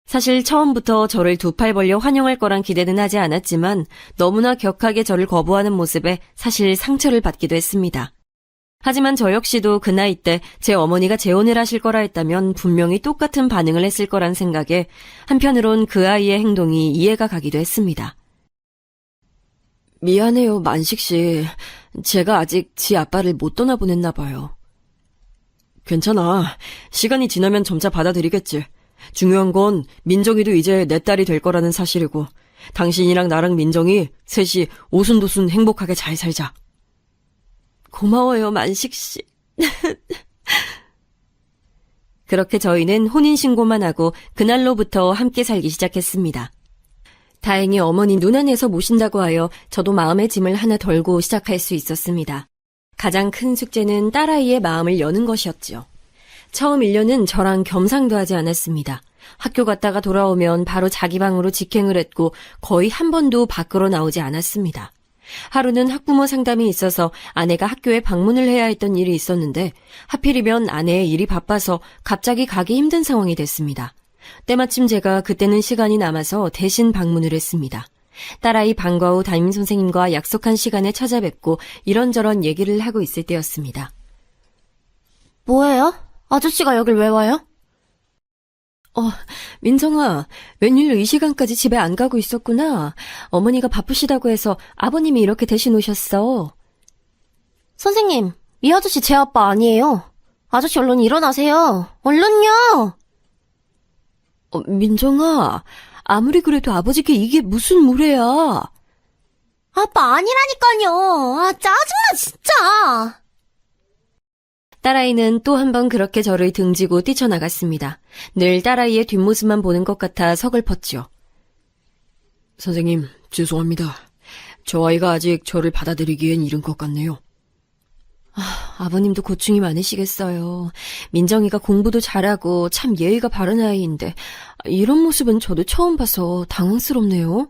사실 처음부터 저를 두 팔 벌려 환영할 거란 기대는 하지 않았지만 너무나 격하게 저를 거부하는 모습에 사실 상처를 받기도 했습니다. 하지만 저 역시도 그 나이 때 제 어머니가 재혼을 하실 거라 했다면 분명히 똑같은 반응을 했을 거란 생각에 한편으론 그 아이의 행동이 이해가 가기도 했습니다. 미안해요, 만식 씨. 제가 아직 지 아빠를 못 떠나보냈나 봐요. 괜찮아. 시간이 지나면 점차 받아들이겠지. 중요한 건 민정이도 이제 내 딸이 될 거라는 사실이고 당신이랑 나랑 민정이 셋이 오순도순 행복하게 잘 살자. 고마워요, 만식 씨. 그렇게 저희는 혼인신고만 하고 그날로부터 함께 살기 시작했습니다. 다행히 어머니 눈 안에서 모신다고 하여 저도 마음의 짐을 하나 덜고 시작할 수 있었습니다. 가장 큰 숙제는 딸아이의 마음을 여는 것이었죠. 처음 1년은 저랑 겸상도 하지 않았습니다. 학교 갔다가 돌아오면 바로 자기 방으로 직행을 했고 거의 한 번도 밖으로 나오지 않았습니다. 하루는 학부모 상담이 있어서 아내가 학교에 방문을 해야 했던 일이 있었는데 하필이면 아내의 일이 바빠서 갑자기 가기 힘든 상황이 됐습니다. 때마침 제가 그때는 시간이 남아서 대신 방문을 했습니다. 딸아이 방과 후 담임선생님과 약속한 시간에 찾아뵙고 이런저런 얘기를 하고 있을 때였습니다. 뭐예요? 아저씨가 여길 왜 와요? 민정아, 웬일로 이 시간까지 집에 안 가고 있었구나. 어머니가 바쁘시다고 해서 아버님이 이렇게 대신 오셨어. 선생님, 이 아저씨 제 아빠 아니에요. 아저씨 얼른 일어나세요. 얼른요! 민정아, 아무리 그래도 아버지께 이게 무슨 무례야. 아빠 아니라니까요. 아, 짜증나, 진짜. 딸아이는 또 한 번 그렇게 저를 등지고 뛰쳐나갔습니다. 늘 딸아이의 뒷모습만 보는 것 같아 서글펐죠. 선생님, 죄송합니다. 저 아이가 아직 저를 받아들이기엔 이른 것 같네요. 아버님도 고충이 많으시겠어요. 민정이가 공부도 잘하고 참 예의가 바른 아이인데 이런 모습은 저도 처음 봐서 당황스럽네요.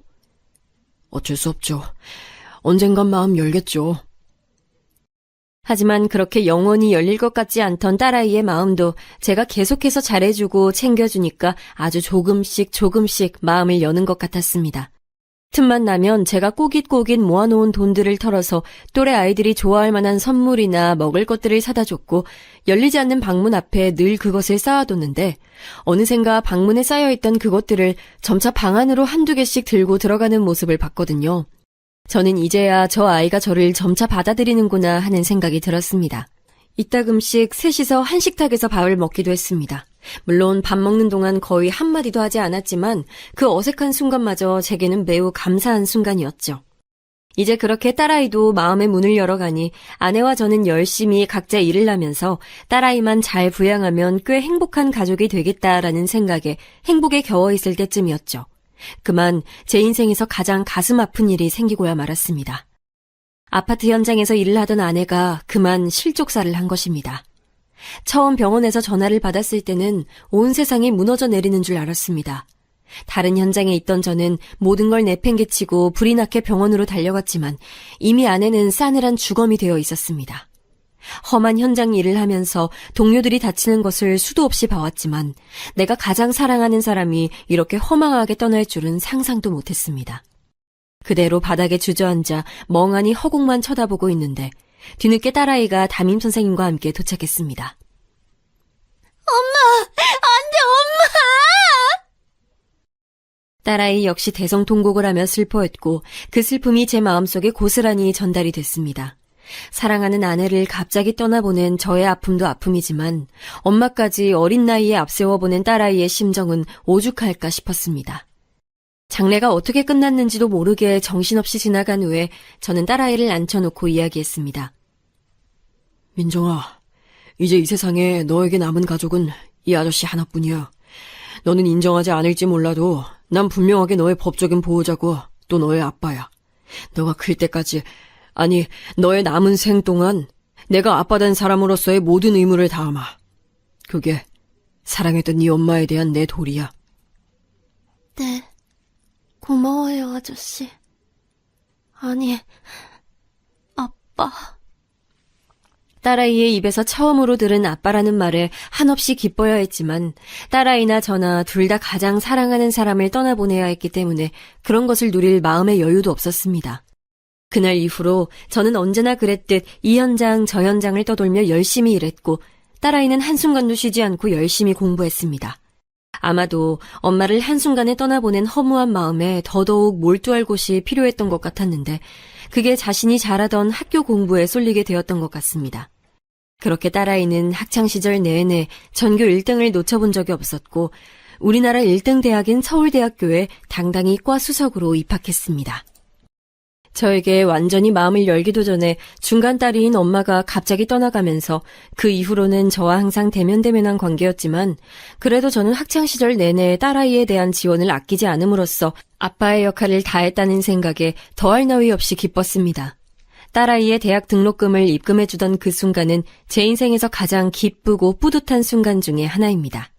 어쩔 수 없죠. 언젠간 마음 열겠죠. 하지만 그렇게 영원히 열릴 것 같지 않던 딸아이의 마음도 제가 계속해서 잘해주고 챙겨주니까 아주 조금씩 마음을 여는 것 같았습니다. 틈만 나면 제가 꼬깃꼬깃 모아놓은 돈들을 털어서 또래 아이들이 좋아할 만한 선물이나 먹을 것들을 사다 줬고 열리지 않는 방문 앞에 늘 그것을 쌓아뒀는데 어느샌가 방문에 쌓여있던 그것들을 점차 방 안으로 한두 개씩 들고 들어가는 모습을 봤거든요. 저는 이제야 저 아이가 저를 점차 받아들이는구나 하는 생각이 들었습니다. 이따금씩 셋이서 한식탁에서 밥을 먹기도 했습니다. 물론 밥 먹는 동안 거의 한마디도 하지 않았지만 그 어색한 순간마저 제게는 매우 감사한 순간이었죠. 이제 그렇게 딸아이도 마음의 문을 열어가니 아내와 저는 열심히 각자 일을 하면서 딸아이만 잘 부양하면 꽤 행복한 가족이 되겠다라는 생각에 행복에 겨워 있을 때쯤이었죠. 그만 제 인생에서 가장 가슴 아픈 일이 생기고야 말았습니다. 아파트 현장에서 일을 하던 아내가 그만 실족사를 한 것입니다. 처음 병원에서 전화를 받았을 때는 온 세상이 무너져 내리는 줄 알았습니다. 다른 현장에 있던 저는 모든 걸 내팽개치고 불이 나게 병원으로 달려갔지만 이미 아내는 싸늘한 주검이 되어 있었습니다. 험한 현장 일을 하면서 동료들이 다치는 것을 수도 없이 봐왔지만 내가 가장 사랑하는 사람이 이렇게 허망하게 떠날 줄은 상상도 못했습니다. 그대로 바닥에 주저앉아 멍하니 허공만 쳐다보고 있는데 뒤늦게 딸아이가 담임선생님과 함께 도착했습니다. 안 돼, 엄마! 딸아이 역시 대성통곡을 하며 슬퍼했고 그 슬픔이 제 마음속에 고스란히 전달이 됐습니다. 사랑하는 아내를 갑자기 떠나보낸 저의 아픔도 아픔이지만 엄마까지 어린 나이에 앞세워보낸 딸아이의 심정은 오죽할까 싶었습니다. 장례가 어떻게 끝났는지도 모르게 정신없이 지나간 후에 저는 딸아이를 앉혀놓고 이야기했습니다. 민정아, 이제 이 세상에 너에게 남은 가족은 이 아저씨 하나뿐이야. 너는 인정하지 않을지 몰라도 난 분명하게 너의 법적인 보호자고 또 너의 아빠야. 너가 클 때까지, 아니 너의 남은 생 동안 내가 아빠 된 사람으로서의 모든 의무를 다하마. 그게 사랑했던 네 엄마에 대한 내 도리야. 네, 고마워요, 아저씨. 아니, 아빠. 딸아이의 입에서 처음으로 들은 아빠라는 말에 한없이 기뻐야 했지만 딸아이나 저나 둘 다 가장 사랑하는 사람을 떠나보내야 했기 때문에 그런 것을 누릴 마음의 여유도 없었습니다. 그날 이후로 저는 언제나 그랬듯 이 현장 저 현장을 떠돌며 열심히 일했고 딸아이는 한순간도 쉬지 않고 열심히 공부했습니다. 아마도 엄마를 한순간에 떠나보낸 허무한 마음에 더더욱 몰두할 곳이 필요했던 것 같았는데 그게 자신이 잘하던 학교 공부에 쏠리게 되었던 것 같습니다. 그렇게 딸아이는 학창시절 내내 전교 1등을 놓쳐본 적이 없었고 우리나라 1등 대학인 서울대학교에 당당히 과 수석으로 입학했습니다. 저에게 완전히 마음을 열기도 전에 중간 딸인 엄마가 갑자기 떠나가면서 그 이후로는 저와 항상 대면대면한 관계였지만 그래도 저는 학창시절 내내 딸아이에 대한 지원을 아끼지 않음으로써 아빠의 역할을 다했다는 생각에 더할 나위 없이 기뻤습니다. 딸아이의 대학 등록금을 입금해주던 그 순간은 제 인생에서 가장 기쁘고 뿌듯한 순간 중에 하나입니다.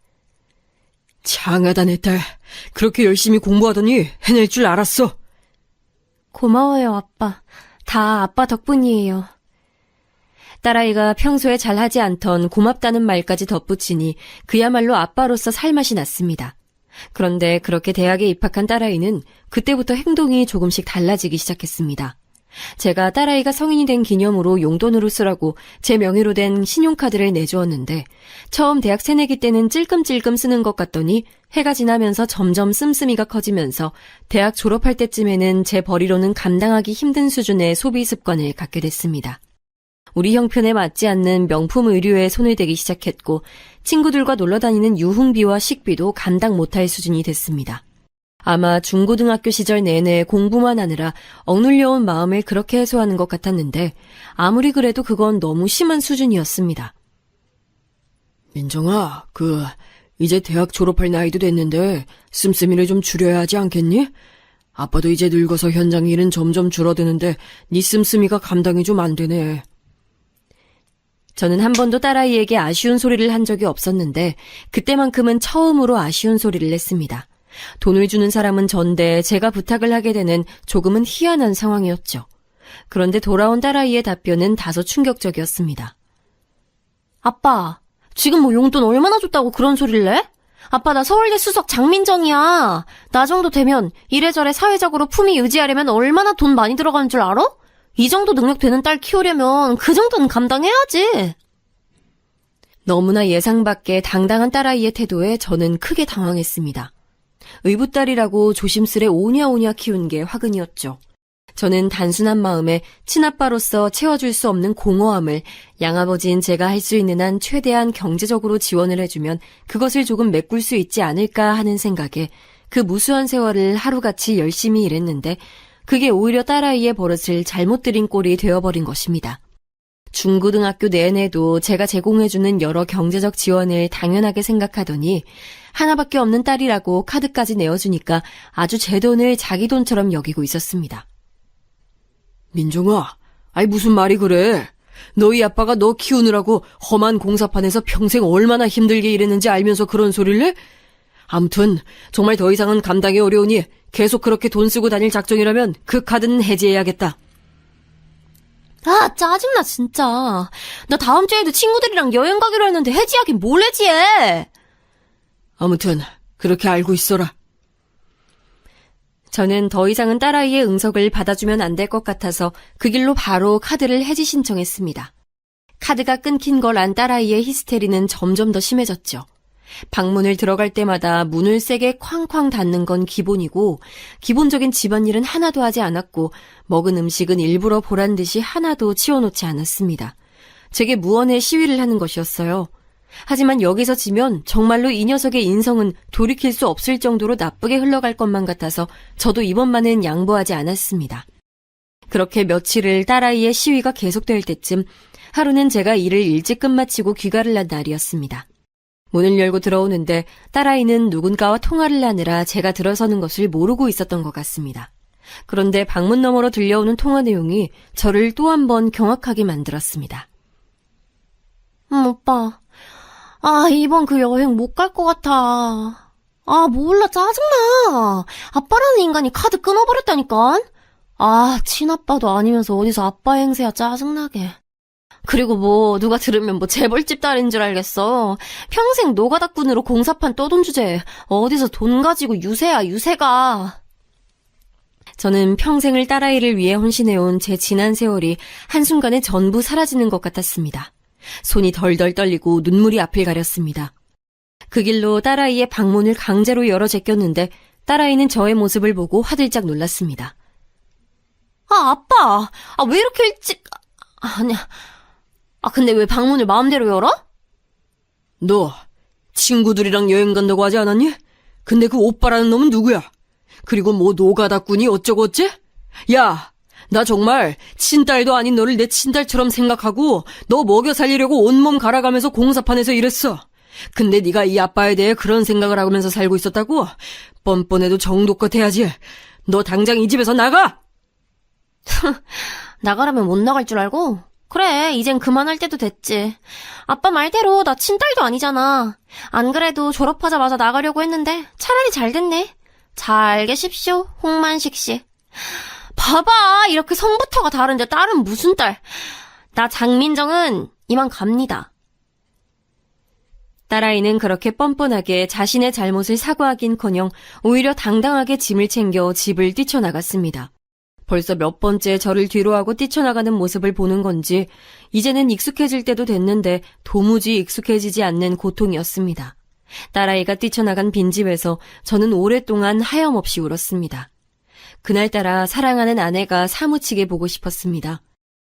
장하다 내 딸. 그렇게 열심히 공부하더니 해낼 줄 알았어. 고마워요, 아빠. 다 아빠 덕분이에요. 딸아이가 평소에 잘하지 않던 고맙다는 말까지 덧붙이니 그야말로 아빠로서 살맛이 났습니다. 그런데 그렇게 대학에 입학한 딸아이는 그때부터 행동이 조금씩 달라지기 시작했습니다. 제가 딸아이가 성인이 된 기념으로 용돈으로 쓰라고 제 명의로 된 신용카드를 내주었는데 처음 대학 새내기 때는 찔끔찔끔 쓰는 것 같더니 해가 지나면서 점점 씀씀이가 커지면서 대학 졸업할 때쯤에는 제 벌이로는 감당하기 힘든 수준의 소비 습관을 갖게 됐습니다. 우리 형편에 맞지 않는 명품 의류에 손을 대기 시작했고 친구들과 놀러 다니는 유흥비와 식비도 감당 못할 수준이 됐습니다. 아마 중고등학교 시절 내내 공부만 하느라 억눌려온 마음을 그렇게 해소하는 것 같았는데 아무리 그래도 그건 너무 심한 수준이었습니다. 민정아, 이제 대학 졸업할 나이도 됐는데 씀씀이를 좀 줄여야 하지 않겠니? 아빠도 이제 늙어서 현장 일은 점점 줄어드는데 네 씀씀이가 감당이 좀 안 되네. 저는 한 번도 딸아이에게 아쉬운 소리를 한 적이 없었는데 그때만큼은 처음으로 아쉬운 소리를 냈습니다. 돈을 주는 사람은 전데 제가 부탁을 하게 되는 조금은 희한한 상황이었죠. 그런데 돌아온 딸아이의 답변은 다소 충격적이었습니다. 아빠, 지금 뭐 용돈 얼마나 줬다고 그런 소리를 내? 아빠, 나 서울대 수석 장민정이야. 나 정도 되면 이래저래 사회적으로 품위 유지하려면 얼마나 돈 많이 들어가는 줄 알아? 이 정도 능력 되는 딸 키우려면 그 정도는 감당해야지. 너무나 예상 밖의 당당한 딸아이의 태도에 저는 크게 당황했습니다. 의붓딸이라고 조심스레 오냐오냐 키운 게 화근이었죠. 저는 단순한 마음에 친아빠로서 채워줄 수 없는 공허함을 양아버지인 제가 할 수 있는 한 최대한 경제적으로 지원을 해주면 그것을 조금 메꿀 수 있지 않을까 하는 생각에 그 무수한 세월을 하루같이 열심히 일했는데 그게 오히려 딸아이의 버릇을 잘못 들인 꼴이 되어버린 것입니다. 중고등학교 내내도 제가 제공해주는 여러 경제적 지원을 당연하게 생각하더니 하나밖에 없는 딸이라고 카드까지 내어주니까 아주 제 돈을 자기 돈처럼 여기고 있었습니다. 민정아, 아이 무슨 말이 그래? 너희 아빠가 너 키우느라고 험한 공사판에서 평생 얼마나 힘들게 일했는지 알면서 그런 소리를 해? 아무튼 정말 더 이상은 감당이 어려우니 계속 그렇게 돈 쓰고 다닐 작정이라면 그 카드는 해지해야겠다. 아, 짜증나, 진짜. 나 다음 주에도 친구들이랑 여행 가기로 했는데 해지하긴 뭘 해지해? 아무튼 그렇게 알고 있어라. 저는 더 이상은 딸아이의 응석을 받아주면 안 될 것 같아서 그 길로 바로 카드를 해지 신청했습니다. 카드가 끊긴 걸 안 딸아이의 히스테리는 점점 더 심해졌죠. 방문을 들어갈 때마다 문을 세게 쾅쾅 닫는 건 기본이고 기본적인 집안일은 하나도 하지 않았고 먹은 음식은 일부러 보란 듯이 하나도 치워놓지 않았습니다. 제게 무언의 시위를 하는 것이었어요. 하지만 여기서 지면 정말로 이 녀석의 인성은 돌이킬 수 없을 정도로 나쁘게 흘러갈 것만 같아서 저도 이번만은 양보하지 않았습니다. 그렇게 며칠을 딸아이의 시위가 계속될 때쯤 하루는 제가 일을 일찍 끝마치고 귀가를 한 날이었습니다. 문을 열고 들어오는데 딸아이는 누군가와 통화를 하느라 제가 들어서는 것을 모르고 있었던 것 같습니다. 그런데 방문 너머로 들려오는 통화 내용이 저를 또 한 번 경악하게 만들었습니다. 오빠. 아, 이번 그 여행 못 갈 것 같아. 아, 몰라, 짜증나. 아빠라는 인간이 카드 끊어버렸다니까. 아, 친아빠도 아니면서 어디서 아빠 행세야, 짜증나게. 그리고 뭐 누가 들으면 뭐 재벌집 딸인 줄 알겠어. 평생 노가다꾼으로 공사판 떠돈 주제. 어디서 돈 가지고 유세야, 유세가. 저는 평생을 딸아이를 위해 헌신해온 제 지난 세월이 한순간에 전부 사라지는 것 같았습니다. 손이 덜덜 떨리고 눈물이 앞을 가렸습니다. 그 길로 딸아이의 방문을 강제로 열어 제꼈는데 딸아이는 저의 모습을 보고 화들짝 놀랐습니다. 아, 아빠. 아, 왜 이렇게 일찍... 아니야. 아, 근데 왜 방문을 마음대로 열어? 너 친구들이랑 여행 간다고 하지 않았니? 근데 그 오빠라는 놈은 누구야? 그리고 뭐 노가다꾼이 어쩌고 어째? 야, 나 정말 친딸도 아닌 너를 내 친딸처럼 생각하고 너 먹여 살리려고 온몸 갈아가면서 공사판에서 일했어. 근데 네가 이 아빠에 대해 그런 생각을 하면서 살고 있었다고? 뻔뻔해도 정도껏 해야지. 너 당장 이 집에서 나가! 나가라면 못 나갈 줄 알고? 그래, 이젠 그만할 때도 됐지. 아빠 말대로 나 친딸도 아니잖아. 안 그래도 졸업하자마자 나가려고 했는데 차라리 잘 됐네. 잘 계십시오, 홍만식 씨. 봐봐, 이렇게 성부터가 다른데 딸은 무슨 딸. 나 장민정은 이만 갑니다. 딸아이는 그렇게 뻔뻔하게 자신의 잘못을 사과하긴커녕 오히려 당당하게 짐을 챙겨 집을 뛰쳐나갔습니다. 벌써 몇 번째 저를 뒤로하고 뛰쳐나가는 모습을 보는 건지 이제는 익숙해질 때도 됐는데 도무지 익숙해지지 않는 고통이었습니다. 딸아이가 뛰쳐나간 빈집에서 저는 오랫동안 하염없이 울었습니다. 그날따라 사랑하는 아내가 사무치게 보고 싶었습니다.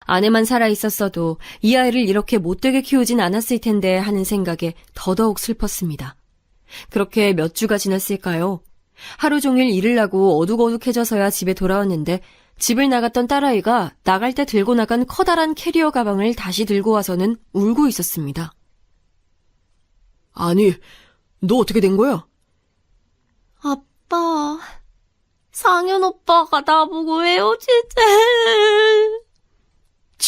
아내만 살아있었어도 이 아이를 이렇게 못되게 키우진 않았을 텐데 하는 생각에 더더욱 슬펐습니다. 그렇게 몇 주가 지났을까요? 하루 종일 일을 하고 어둑어둑해져서야 집에 돌아왔는데 집을 나갔던 딸아이가 나갈 때 들고 나간 커다란 캐리어 가방을 다시 들고 와서는 울고 있었습니다. 아니, 너 어떻게 된 거야? 아빠, 상현 오빠가 나보고 헤어지재.